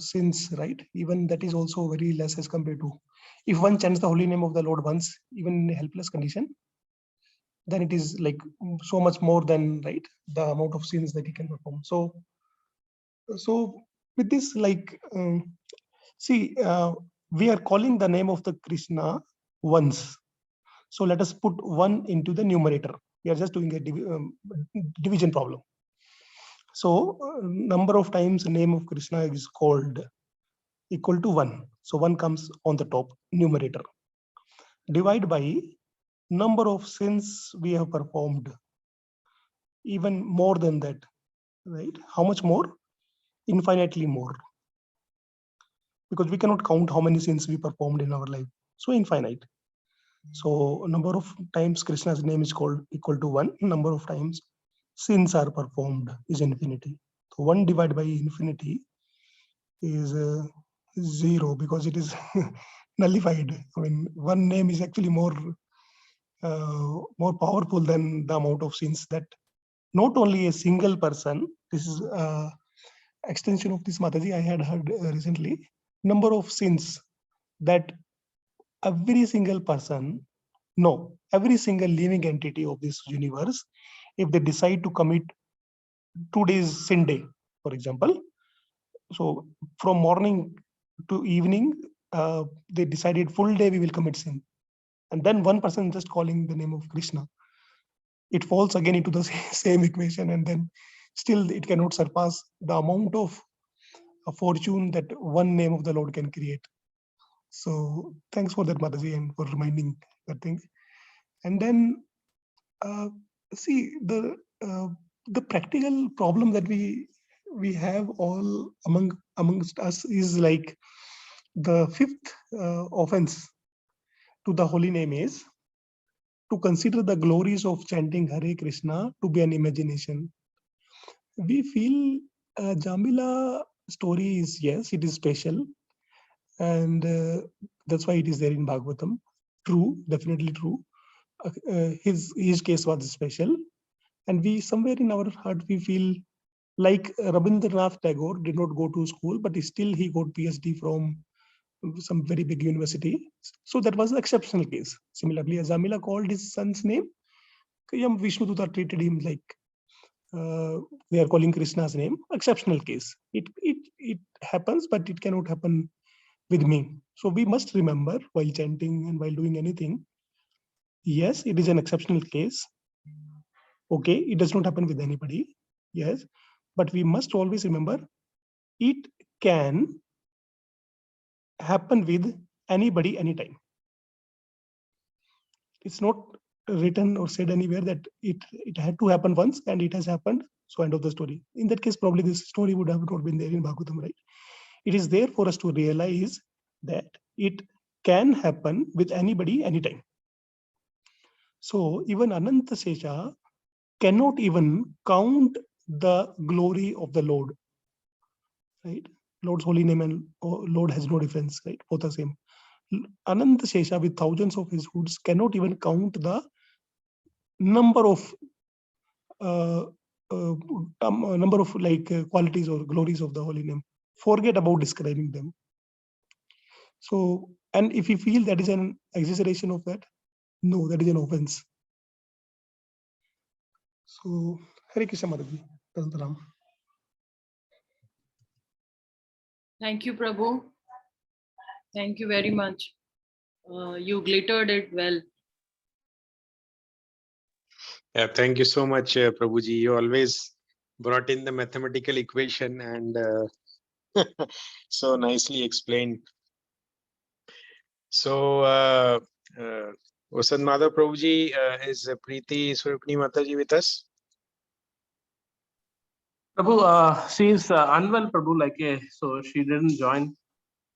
sins, right? Even that is also very less as compared to if one chants the holy name of the Lord once, even in a helpless condition, then it is like so much more than right the amount of sins that he can perform. So with this, like see, we are calling the name of the Krishna once. So let us put one into the numerator. We are just doing a division problem. So number of times the name of Krishna is called equal to 1. So 1 comes on the top numerator. Divide by number of sins we have performed. Even more than that, right? How much more? Infinitely more. Because we cannot count how many sins we performed in our life. So infinite. So number of times Krishna's name is called equal to 1. Number of times sins are performed is infinity. So 1 divided by infinity is 0 because it is nullified. I mean, one name is actually more powerful than the amount of sins that not only a single person. This is extension of this, Mataji, I had heard recently. Number of sins that every single person, no, every single living entity of this universe, if they decide to commit 2 days sin day, for example, so from morning to evening, they decided full day we will commit sin. And then one person just calling the name of Krishna, it falls again into the same equation, and then still it cannot surpass the amount of a fortune that one name of the Lord can create. So thanks for that, Mataji, and for reminding that thing. And then see the practical problem that we have all amongst us is like the fifth offense to the holy name is to consider the glories of chanting Hare Krishna to be an imagination. We feel Jamila story is, yes, it is special, and that's why it is there in Bhagavatam. True, definitely true. His case was special, And we somewhere in our heart, we feel like Rabindranath Tagore did not go to school, but still he got PhD from some very big university. So that was an exceptional case. Similarly, Azamila called his son's name. Vishnuduta treated him like they are calling Krishna's name. Exceptional case. It happens, but it cannot happen with me. So we must remember while chanting and while doing anything, yes, it is an exceptional case. Okay, it does not happen with anybody. Yes, but we must always remember it can happen with anybody, anytime. It's not written or said anywhere that it had to happen once and it has happened. So end of the story. In that case, probably this story would have not been there in Bhagavatam, right? It is there for us to realize that it can happen with anybody, anytime. So even Ananta Sesha cannot even count the glory of the Lord, right? Lord's holy name and Lord has no difference, right? Both are same. Ananta Sesha with thousands of his hoods cannot even count the number of qualities or glories of the holy name. Forget about describing them. So, and if you feel that is an exaggeration of that, no, that is an offense. So, Hare Krishna Mataji. Tantaram. Thank you, Prabhu. Thank you very much. You glittered it well. Yeah, thank you so much, Prabhuji. You always brought in the mathematical equation and so nicely explained. So, Vasant Madhav Prabhuji, is Preeti Surupni Mataji with us? Prabhu, she is unwell, Prabhu, so she didn't join.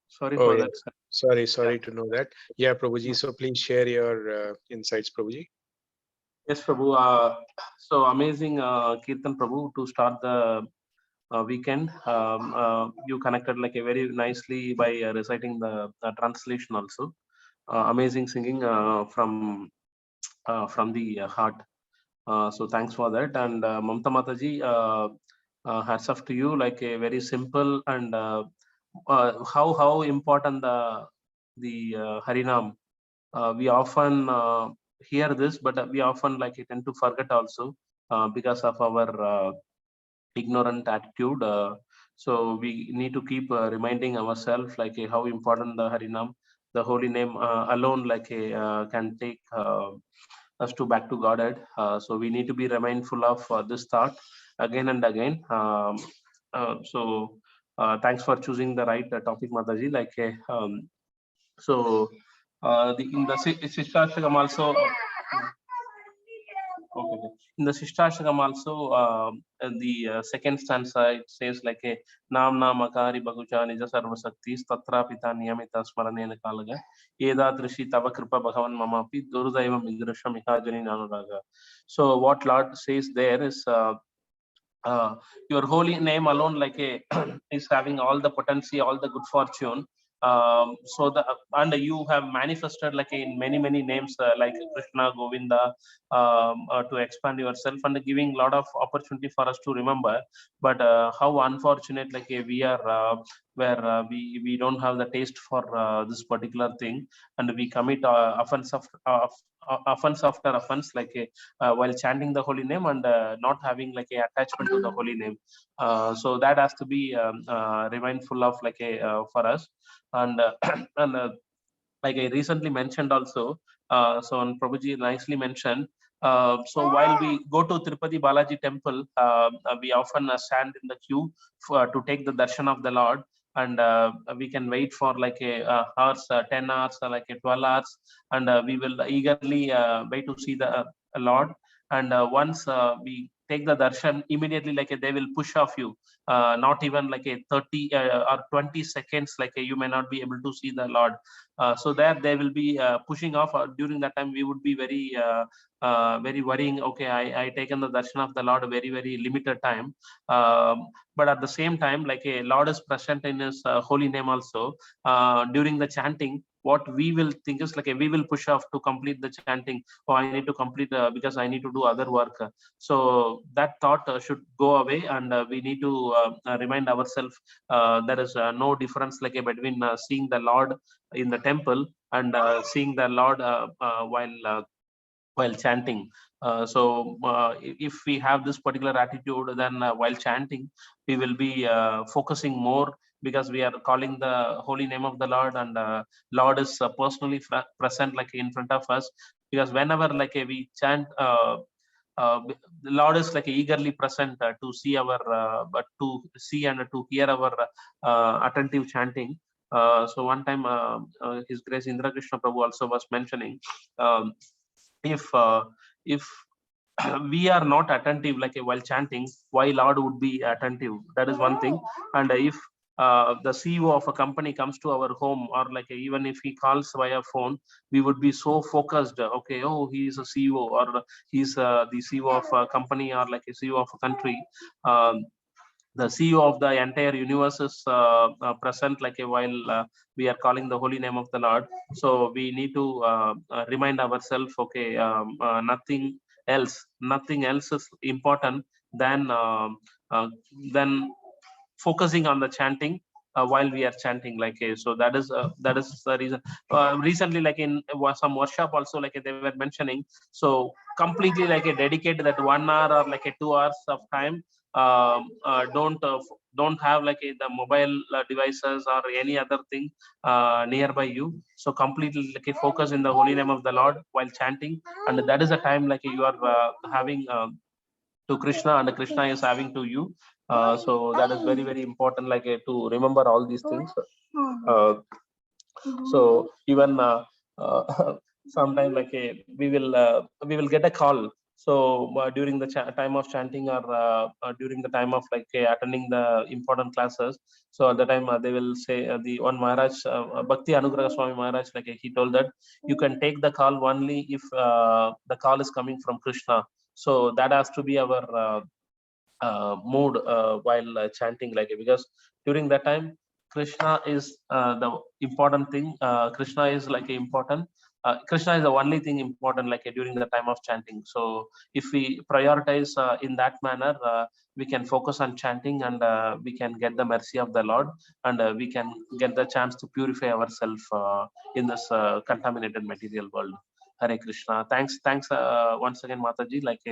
Sorry Oh, for yeah. that. Sorry to know that. Yeah, Prabhuji. So please share your insights, Prabhuji. Yes, Prabhu. So amazing, Kirtan Prabhu, to start the weekend. You connected like a very nicely by reciting the translation also. Amazing singing from the heart. So thanks for that. And Mamta Mataji, hats off to you. Like a very simple and how important the Harinam. We often hear this, but we often tend to forget also because of our ignorant attitude. So we need to keep reminding ourselves how important the Harinam, the holy name alone, can take us to back to Godhead. So we need to be remindful of this thought again and again. Thanks for choosing the right topic, Mataji. In the Shishtastakam also. Okay. In the Shishtastakam also, the second stanza, it says Nam Namakari Bagucha Nija Sarva Saktis Tatra Pita Niyamita Smaranena Kalaga Eda Trishi Tava Kripa Bhagavan Mamapi Durudaiva Migrasha Mikajani Nanuraga. So what Lord says there is your holy name alone is having all the potency, all the good fortune. And you have manifested in many names like Krishna, Govinda, to expand yourself and giving a lot of opportunity for us to remember. But how unfortunate we are, where we don't have the taste for this particular thing, and we commit offense after offense while chanting the holy name and not having a attachment to the holy name. So that has to be remindful of for us. And and like I recently mentioned also, so Prabhuji nicely mentioned. So while we go to Tirupati Balaji temple, we often stand in the queue to take the darshan of the Lord, and we can wait for hours, 10 hours, 12 hours, and we will eagerly wait to see the Lord. And once we take the darshan, immediately they will push off you. Not even a 30 or 20 seconds, you may not be able to see the Lord. So there they will be pushing off. During that time we would be very worrying. Okay, I taken the darshan of the Lord a very limited time, but at the same time a Lord is present in his holy name also. During the chanting, what we will think is like we will push off to complete the chanting. Oh, I need to complete because I need to do other work. So that thought should go away, and we need to remind ourselves there is no difference like between seeing the Lord in the temple and seeing the Lord while chanting. If we have this particular attitude, then while chanting we will be focusing more, because we are calling the holy name of the Lord, and Lord is personally present like in front of us. Because whenever like we chant, the Lord is like eagerly present to see our but to see and to hear our attentive chanting. So one time His Grace Indra Krishna Prabhu also was mentioning, um, if we are not attentive like while chanting, why Lord would be attentive? That is one thing. And if the CEO of a company comes to our home, or like even if he calls via phone, we would be so focused. Okay, oh, he is a CEO, or he's the CEO of a company, or like a CEO of a country. The CEO of the entire universe is present like while we are calling the holy name of the Lord. So we need to remind ourselves, okay, nothing else is important than than focusing on the chanting while we are chanting. Like so that is the reason. Recently, like in some workshop also, like they were mentioning, so completely like dedicate that 1 hour or like 2 hours of time. Don't have like the mobile devices or any other thing nearby you. So completely like focus in the holy name of the Lord while chanting, and that is a time like you are having to Krishna, and Krishna is having to you. So that is very, very important, like to remember all these things. So even sometime like we will get a call. So during the time of chanting, or during the time of like attending the important classes, so at the time they will say the one Maharaj, Bhakti Anugraha Swami Maharaj, like he told that you can take the call only if the call is coming from Krishna. So that has to be our mood while chanting, like because during that time Krishna is the important thing. Krishna is like important. Krishna is the only thing important like during the time of chanting. So if we prioritize in that manner, we can focus on chanting, and we can get the mercy of the Lord, and we can get the chance to purify ourselves in this contaminated material world. Hare Krishna. Thanks once again, Mataji, like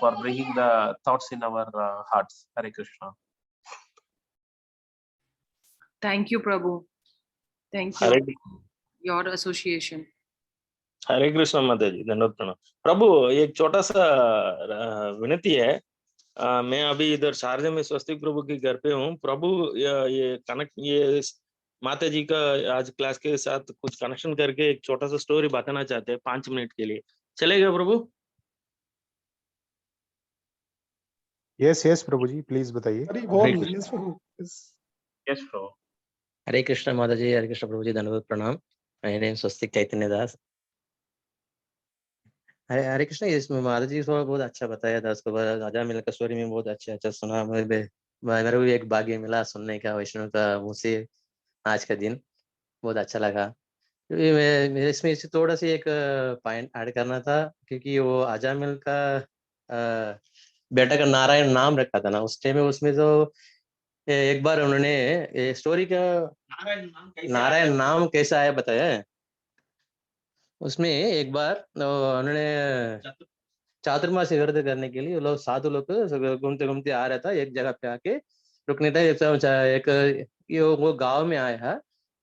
for bringing the thoughts in our hearts. Hare Krishna. Thank you, Prabhu. Thank you. Hare, Your association. हरे कृष्ण माता जी, धन्यवाद प्रणाम। प्रभु, एक छोटा सा विनती है। मैं अभी इधर शारजा में स्वस्तिक प्रभु के घर पे हूँ। प्रभु ये कनेक्ट, ये माता जी का आज क्लास के साथ कुछ कनेक्शन करके एक छोटा सा स्टोरी बताना चाहते हैं 5 मिनट के लिए, चलेगा प्रभु? यस प्रभु जी, प्लीज बताइए। Hare Om, yes, Prabhu. Yes, bro. हरे कृष्ण माता जी, हरे कृष्ण प्रभु जी, धन्यवाद प्रणाम। माय नेम स्वस्तिक चैतन्य दास। हरे कृष्ण। इसमें माता जी को बहुत अच्छा बताया था, उसको राजा मिल का स्टोरी में बहुत अच्छा सुना। मेरे को भी एक भाग्य मिला सुनने का वैष्णव का मुँह से आज का दिन, बहुत अच्छा लगा। मेरे इसमें थोड़ा सी एक पॉइंट ऐड करना था, क्योंकि वो आजामिल का बेटा का नारायण नाम रखा था ना उस टाइम में। उसमें तो एक बार उन्होंने स्टोरी का नारायण नाम कैसा आया बताया है। उसमें एक बार उन्होंने चातुर्मास व्रत करने के लिए लोग साधु लोग घूमते घूमते आ रहा था, एक जगह पे आके रुकने था। एक वो गांव में आया है।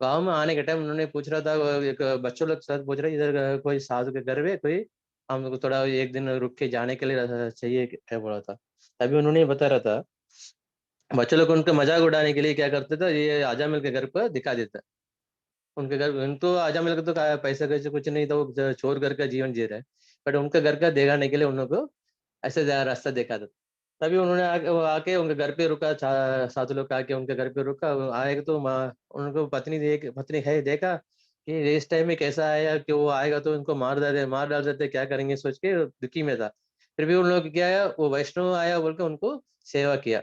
गांव में आने के टाइम उन्होंने पूछ रहा था, एक बच्चों लोग साथ पूछ रहे इधर कोई साधु के घर में कोई हमको थोड़ा एक दिन रुक के जाने के लिए चाहिए क्या बोला था। तभी उन्होंने बता रहा था, बच्चों लोग उनका मजाक उड़ाने के लिए क्या करते थे, ये आजामिल के घर पर दिखा देता। उनके घर, उनको आजामिल का तो पैसा कैसे कुछ नहीं था, वो चोर घर का जीवन जी रहा है, बट उनके घर का दिखाने के लिए उन लोग को ऐसे रास्ता देखा था। तभी उन्होंने आके उनके घर पे रुका, साधु लोग आके उनके घर पे रुका। आएगा तो उनको पत्नी है देखा कि इस टाइम में कैसा आया कि वो आएगा तो उनको मार डाल देते, क्या करेंगे सोच के दुखी में था। फिर भी उन लोग क्या आया, वो वैष्णव आया बोल के उनको सेवा किया,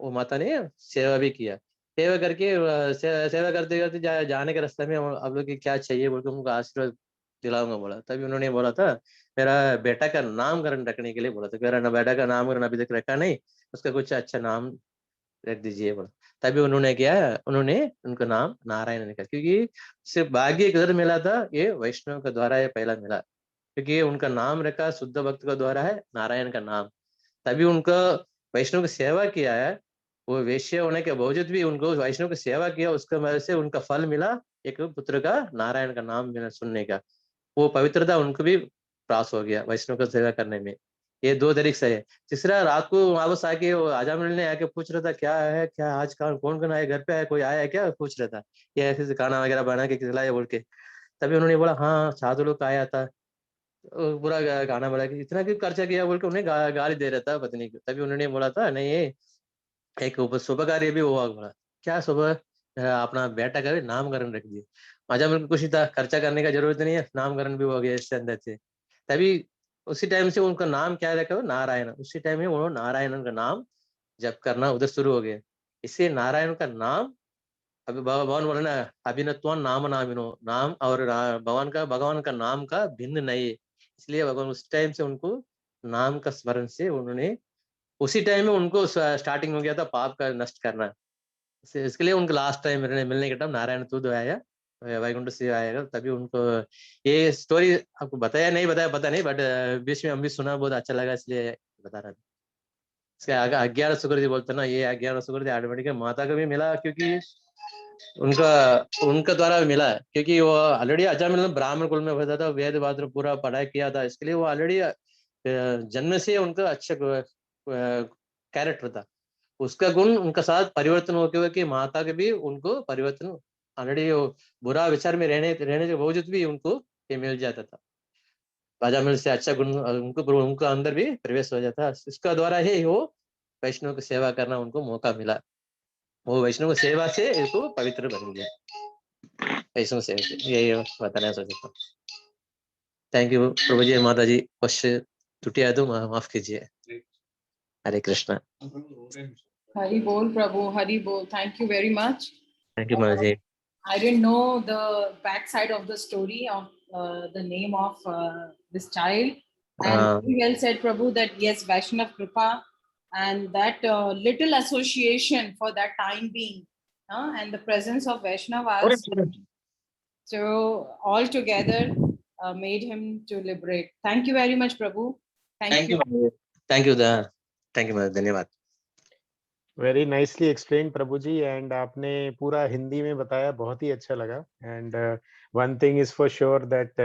वो माता ने सेवा भी किया। सेवा करके सेवा करते करते जाने के रास्ते में आप लोग की क्या चाहिए बोल के उनको आशीर्वाद दिलाऊंगा बोला। तभी उन्होंने बोला था मेरा बेटा का नामकरण रखने के लिए बोला था। मेरा बेटा का नामकरण अभी तक रखा नहीं, उसका कुछ अच्छा नाम रख दीजिए बोला। तभी उन्होंने किया, उन्होंने उनका नाम नारायण रखा, क्योंकि सिर्फ भाग्य किधर मिला था, ये वैष्णव के द्वारा ये पहला मिला, क्योंकि उनका नाम रखा शुद्ध भक्त का द्वारा है नारायण का नाम। तभी उनका वैष्णव की सेवा किया है, वो वैश्य होने के बावजूद भी उनको वैष्णव की सेवा किया, उसके वजह से उनका फल मिला, एक पुत्र का नारायण का नाम मिला सुनने का। वो पवित्रता उनको भी प्राप्त हो गया वैष्णव का सेवा करने में। ये दो तरीके से है। तीसरा, रात को वापस आके वो आजामिल ने आके पूछ रहा था क्या है, क्या आज कौन कौन आया, घर पे आया, कोई आया है क्या, पूछ रहा था, ये ऐसे खाना वगैरह बना के खिलाया बोल के। तभी उन्होंने बोला हाँ साधु लोग आया था, पूरा गाना बना के इतना क्यों खर्चा किया बोल के उन्हें गाली दे रहा था पत्नी को। तभी उन्होंने बोला था नहीं, ये एक शुभ कार्य भी हुआ बोला। क्या शुभ, अपना बेटा का भी नामकरण रख दिए। मजा मेरे को खुशी था, खर्चा करने का जरूरत नहीं है, नामकरण भी हो गया इससे अंदर से। तभी उसी टाइम से उनका नाम क्या रखा हो, नारायण। उसी टाइम में वो नारायण का नाम जप करना उधर शुरू हो गया। इससे नारायण का नाम, अभी भगवान बोले ना अभिनत्वान नाम नामिनो, नाम और भगवान का नाम का भिन्न नहीं है। इसलिए भगवान उस टाइम से उनको नाम का स्मरण से उन्होंने उसी टाइम में उनको स्टार्टिंग हो गया था पाप का नष्ट करना। इसके लिए उनको लास्ट टाइम मिलने के टाइम नारायण तू आया, वैकुंठ से आएगा। तभी उनको ये स्टोरी आपको बताया नहीं, बताया पता नहीं, बट बीच में हम भी सुना, बहुत अच्छा लगा इसलिए बता रहा था। इसके आगे अज्ञान सुकृति बोलते ना, ये अज्ञान सुकृति ऑटोमेटिक माता को भी मिला, क्योंकि उनका उनका द्वारा भी मिला है, क्योंकि वो ऑलरेडी अजामिल ब्राह्मण कुल में होता था, वेद वाद्र पूरा पढ़ाई किया था। इसके लिए वो ऑलरेडी जन्म से उनका अच्छा कैरेक्टर था। उसका गुण उनका साथ परिवर्तन होके हुए कि माता के भी उनको परिवर्तन ऑलरेडी बुरा विचार में रहने के बावजूद भी उनको ये मिल जाता था। राजा मिल से अच्छा गुण उनको अंदर भी प्रवेश हो जाता। इसका द्वारा ही वो वैष्णव की सेवा करना उनको मौका मिला। वो वैष्णव की सेवा से इसको पवित्र बन गया। वैष्णव सेवा से यही बताना सोचता हूँ। थैंक यू प्रभु जी, माता जी कुछ त्रुटि है तो माफ कीजिए। Hare Krishna. Hari Bol, Prabhu, Hari Bol. Thank you very much. Thank you माता जी। I didn't know the backside of the story of the name of this child. And very well said, Prabhu, that yes, Vaishnav Kripa and that little association for that time being and the presence of Vaishnavas. So all together made him to liberate. Thank you very much, Prabhu. Thank you. Thank you धन्यवाद। Very nicely explain प्रभु जी, and आपने पूरा हिंदी में बताया, बहुत ही अच्छा लगा। And one thing is for sure that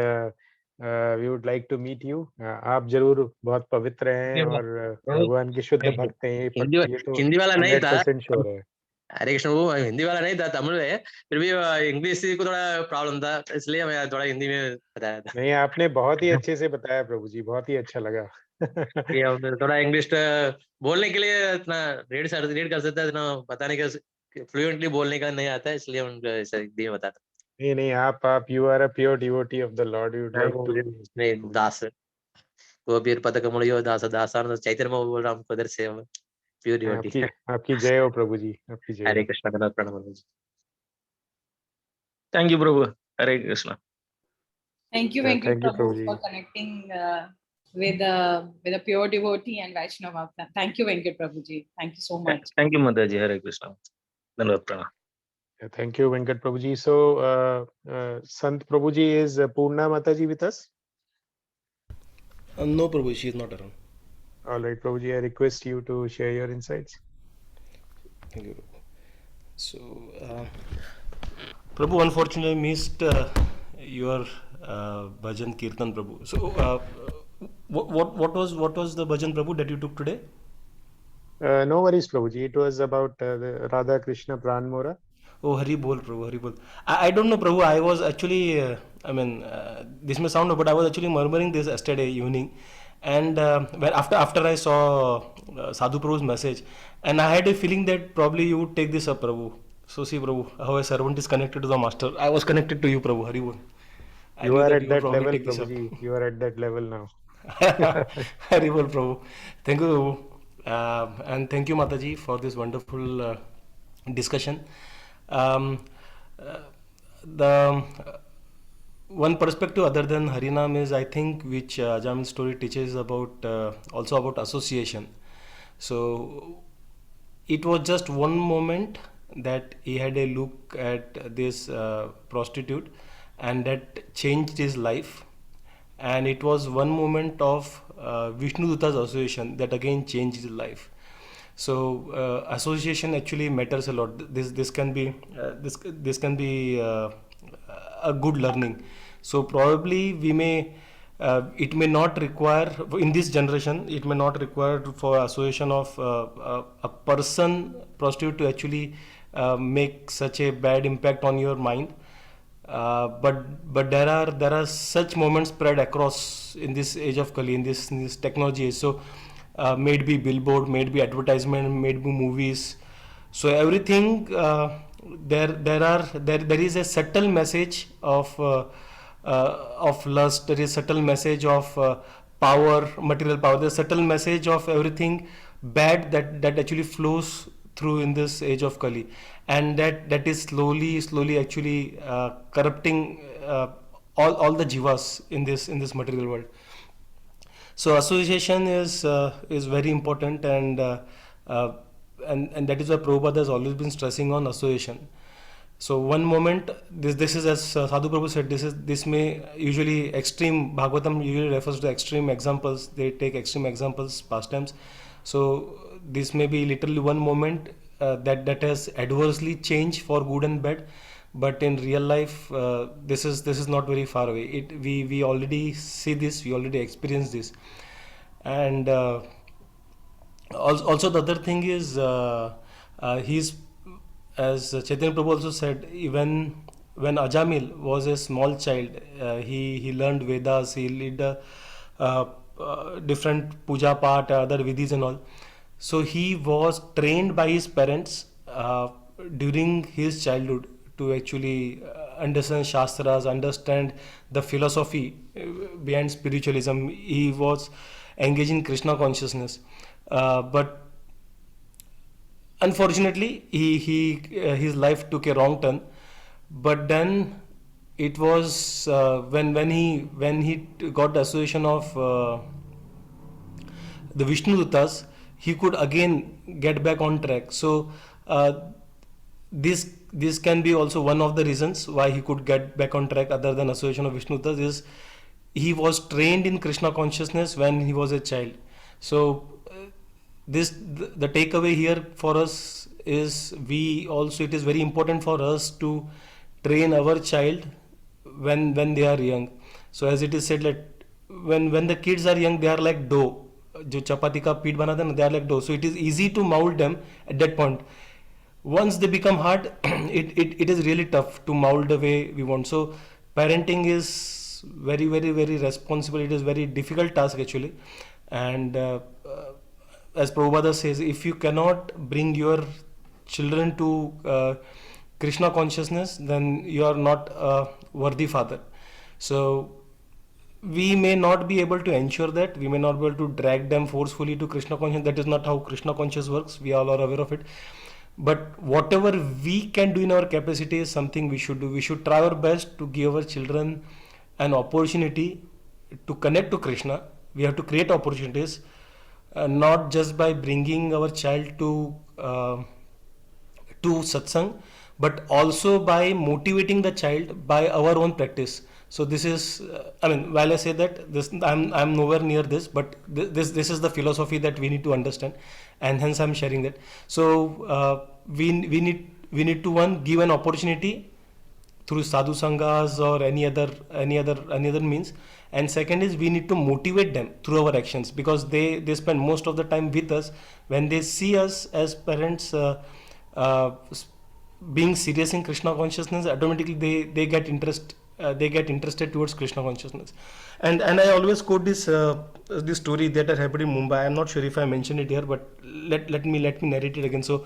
we would like to meet you. आप जरूर बहुत पवित्र हैं और भगवान के शुद्ध भक्त हैं, ये तो हिंदी वाला नहीं था, 100% श्योर है। हरे कृष्ण, वो हिंदी वाला नहीं था, तमिल है, फिर भी इंग्लिश को थोड़ा प्रॉब्लम था, इसलिए मैं थोड़ा हिंदी में बताया था। नहीं, आपने बहुत ही अच्छे से बताया प्रभु जी, बहुत ही अच्छा लगा। ये थोड़ा इंग्लिश बोलने के लिए इतना रीड कर सकता है, इतना बताने का फ्लुएंटली बोलने का नहीं आता है, इसलिए उनको ऐसा हिंदी में बताता। नहीं, आप you are a pure devotee of the lord, you would like to. नहीं, दास वो भी पता मुड़ियो दास दासान चैतन्य में बोल रहा हूँ उधर से, प्योर डिवोटी। आपकी जय हो प्रभु जी, आपकी जय हरे हो। कृष्ण, प्रणाम। Thank you, Prabhu. Hare Krishna. Thank you, Yeah, Venkat thank you, Prabhu, Prabhuji. for connecting with a pure devotee and Vaishnava. Thank you, Venkat Prabhuji. Thank you so much. Thank you, Mataji. Hare Krishna. Dhanavad pranam. Yeah, thank you, Venkat Prabhuji. So, Sant Prabhuji, is Purna Mataji with us? No, Prabhu, she is not around. All right, Prabhuji, I request you to share your insights. Thank you. So, Prabhu, unfortunately, I missed your bhajan kirtan, Prabhu. So, what was the bhajan, Prabhu, that you took today? No worries, Prabhuji. It was about the Radha Krishna Pran Mora. Oh, Hari Bol, Prabhu, Hari Bol. I don't know, Prabhu. I was actually, this may sound, but I was actually murmuring this yesterday evening. And when after I saw Sadhu Prabhu's message, and I had a feeling that probably you would take this up, Prabhu. So see, Prabhu, how a servant is connected to the master. I was connected to you, Prabhu. Hari Bol. You are at that level, Prabhuji. You are at that level now. Hari Bol, Prabhu. Thank you, and thank you, Mataji, for this wonderful discussion. Um, the one perspective other than Harinam is, I think, which Jamil's story teaches about, also about association. So it was just one moment that he had a look at this prostitute, and that changed his life. And it was one moment of Vishnu Dutta's association that again changed his life. So association actually matters a lot. This can be this can be a good learning. So probably we may it may not require in this generation, it may not require for association of a person prostitute to actually make such a bad impact on your mind. But there are such moments spread across in this age of Kali, in this technology age. So may it be billboard, may it be advertisement, may it be movies. So everything there is a subtle message of lust. There is subtle message of power, material power. There's subtle message of everything bad that actually flows through in this age of Kali, and that is slowly actually corrupting all the jivas in this material world. So association is very important, and that is why Prabhupada has always been stressing on association. So one moment, this is, as Sadhu Prabhu said, this may usually extreme, Bhagavatam usually refers to extreme examples. They take extreme examples, pastimes. So this may be literally one moment that has adversely changed for good and bad, but in real life this is not very far away. We already see this, we already experience this. And also the other thing is he's, as Chaitanya Prabhu also said, even when Ajamil was a small child, he learned Vedas, he did different puja part, other vidhis and all. So he was trained by his parents during his childhood to actually understand shastras, understand the philosophy behind spiritualism. He was engaged in Krishna consciousness, but unfortunately his life took a wrong turn. But then it was when he got the association of the Vishnu Duttas, he could again get back on track. So this can be also one of the reasons why he could get back on track, other than association of Vishnu Duttas, is he was trained in Krishna consciousness when he was a child. So the takeaway here for us is, it is very important for us to train our child when they are young. So as it is said, that when the kids are young, they are like dough. जो चपाती का पीठ बनाते हैं ना, they are like dough. So it is easy to mold them at that point. Once they become hard, it is really tough to mold the way we want. So parenting is very responsible. It is very difficult task actually. And as Prabhupada says, if you cannot bring your children to Krishna consciousness, then you are not a worthy father. So we may not be able to ensure that, we may not be able to drag them forcefully to Krishna consciousness. That is not how Krishna consciousness works. We all are aware of it. But whatever we can do in our capacity is something we should do. We should try our best to give our children an opportunity to connect to Krishna. We have to create opportunities, not just by bringing our child to satsang, but also by motivating the child by our own practice. So this is, I mean, while I say that, I'm nowhere near this, but this is the philosophy that we need to understand, and hence I'm sharing that. So we need to give an opportunity through sadhu sanghas or any other means. And second is, we need to motivate them through our actions, because they spend most of the time with us. When they see us as parents being serious in Krishna consciousness, automatically they get interested towards Krishna consciousness. And I always quote this story that had happened in Mumbai. I'm not sure if I mentioned it here, but let me narrate it again. So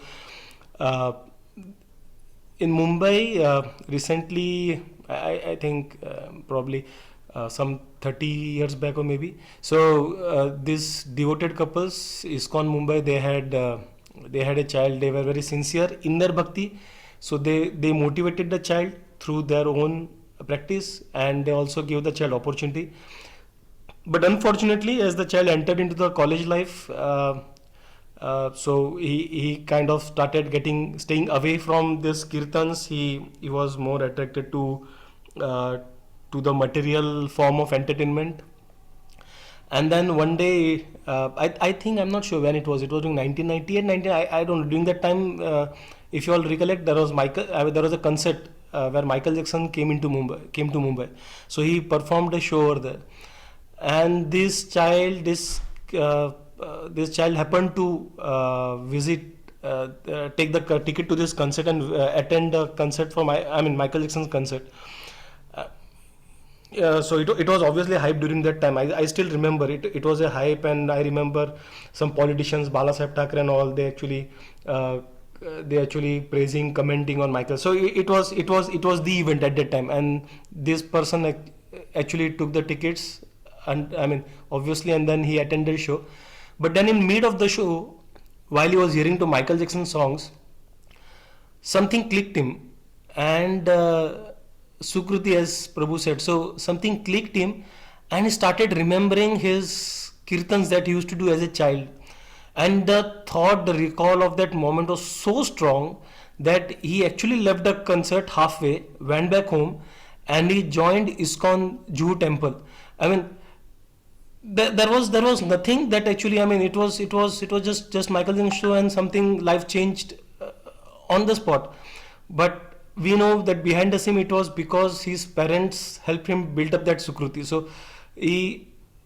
in Mumbai recently, I think probably some 30 years back or maybe. So this devoted couples, ISKCON Mumbai, they had they had a child. They were very sincere in their bhakti, so they motivated the child through their own practice, and they also gave the child opportunity. But unfortunately, as the child entered into the college life, so he kind of started staying away from this kirtans. He was more attracted uh, to the material form of entertainment. And then one day, I think, I'm not sure when it was during 1998, 19, I don't know, during that time, if you all recollect, there was a concert where Michael Jackson came to Mumbai. So he performed a show over there. And this child happened to take the ticket to this concert and attend the concert for Michael Jackson's concert. So it was obviously hype during that time. I still remember it was a hype, and I remember some politicians, Bala Saheb Thackeray and all, they actually praising, commenting on Michael. So it was the event at that time, and this person actually took the tickets, and obviously, and then he attended the show. But then in mid of the show, while he was hearing to Michael Jackson songs, something clicked him, and Sukruti, as Prabhu said, so something clicked him, and he started remembering his kirtans that he used to do as a child. And the recall of that moment was so strong that he actually left the concert halfway, went back home, and he joined ISKCON Juhu Temple. There was nothing that actually, it was just Michael Jackson show, and something life changed on the spot. But we know that behind the scene it was because his parents helped him build up that Sukruti. So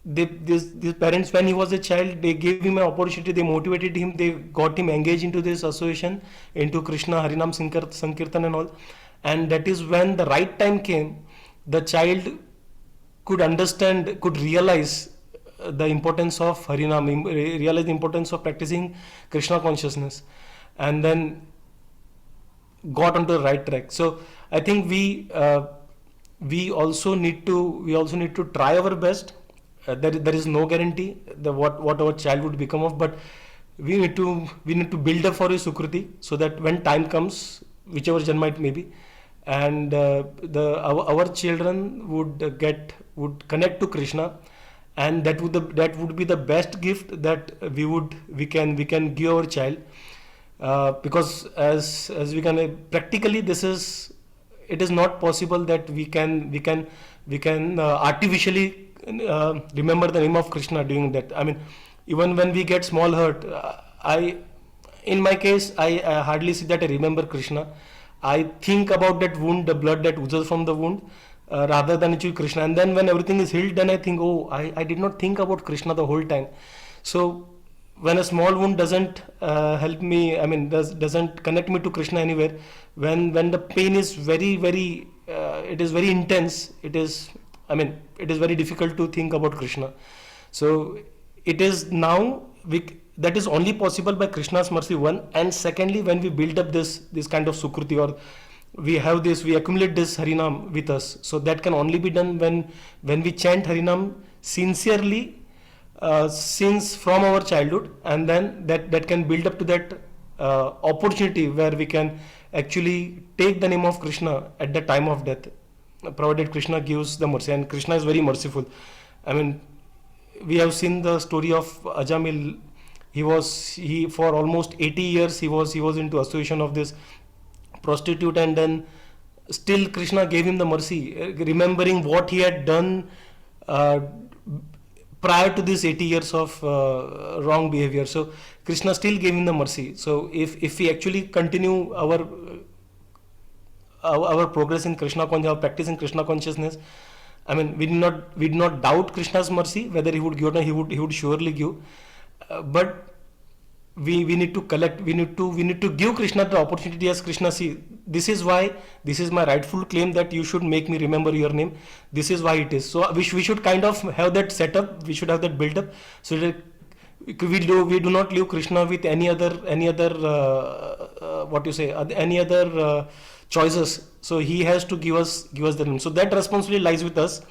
these parents, when he was a child, they gave him an opportunity, they motivated him, they got him engaged into this association, into Krishna Harinam Sankirtan and all. And that is when the right time came, the child could understand, could realize the importance of Harinam, realize the importance of practicing Krishna consciousness, and then got onto the right track. So I think we also need to try our best. There is no guarantee what our child would become of, but we need to build up for a Sukruti, so that when time comes, whichever janma it may be, and our children would connect to Krishna, and that would be the best gift that we can give our child. Because as we can practically, it is not possible that we can artificially remember the name of Krishna during that. Even when we get small hurt, in my case, I hardly see that I remember Krishna. I think about that wound, the blood that oozes from the wound, rather than actually Krishna. And then when everything is healed, then I think, oh, I did not think about Krishna the whole time. So when a small wound doesn't help me, doesn't connect me to Krishna anywhere, when the pain is very it is very intense, it is very difficult to think about Krishna. So it is now that is only possible by Krishna's mercy, one, and secondly, when we build up this kind of Sukruti, or we accumulate this Harinam with us. So that can only be done when we chant Harinam sincerely, since from our childhood, and then that can build up to that opportunity where we can actually take the name of Krishna at the time of death, provided Krishna gives the mercy. And Krishna is very merciful. We have seen the story of Ajamil. He for almost 80 years he was into association of this prostitute, and then still Krishna gave him the mercy, remembering what he had done prior to this 80 years of wrong behavior. So Krishna still gave him the mercy. So if we actually continue our progress in Krishna consciousness, our practice in Krishna consciousness, we did not doubt Krishna's mercy, whether he would give or not. He would surely give. But we need to collect, we need to give Krishna the opportunity. As Krishna, see, this is my rightful claim that you should make me remember your name. This is why it is. So we should kind of have that setup, we should have that build up, so that we do not leave Krishna with any other choices. So he has to give us the name. So that responsibility lies with us,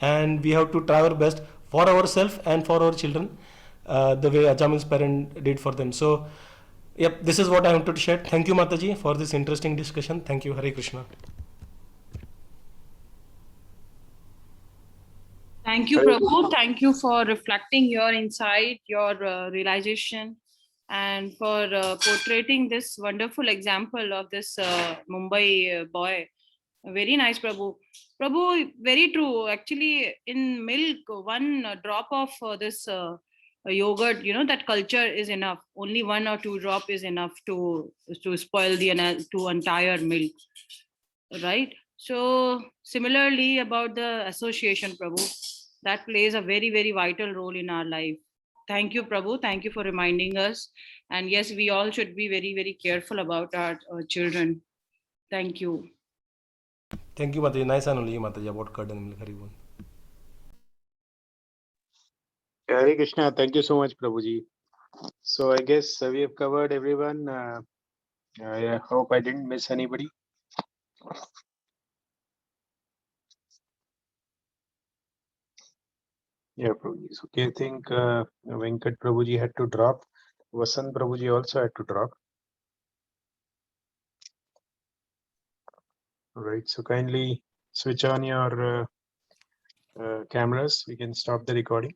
and we have to try our best for ourselves and for our children, the way Ajamil's parent did for them. So Yep, this is what I wanted to share. Thank you, Mataji, for this interesting discussion. Thank you. Hare Krishna. Thank you, Prabhu. Thank you for reflecting your insight, your realization, and for portraying this wonderful example of this Mumbai boy. Very nice, Prabhu. Prabhu, very true. Actually, in milk, one drop of this yogurt, that culture is enough. Only 1 or 2 drop is enough to spoil the to entire milk, right? So similarly about the association, Prabhu, that plays a very, very vital role in our life. Thank you, Prabhu. Thank you for reminding us. And yes, we all should be very, very careful about our children. Thank you. Thank you, Mataji. Nice analogy, Mataji, about curd and milk. Hari Bol. Hare Krishna. Thank you so much, Prabhuji. So I guess we have covered everyone. I hope I didn't miss anybody. Yeah, Prabhuji. So, okay, I think Venkat Prabhuji had to drop. Vasant Prabhuji also had to drop. All right. So kindly switch on your cameras. We can stop the recording.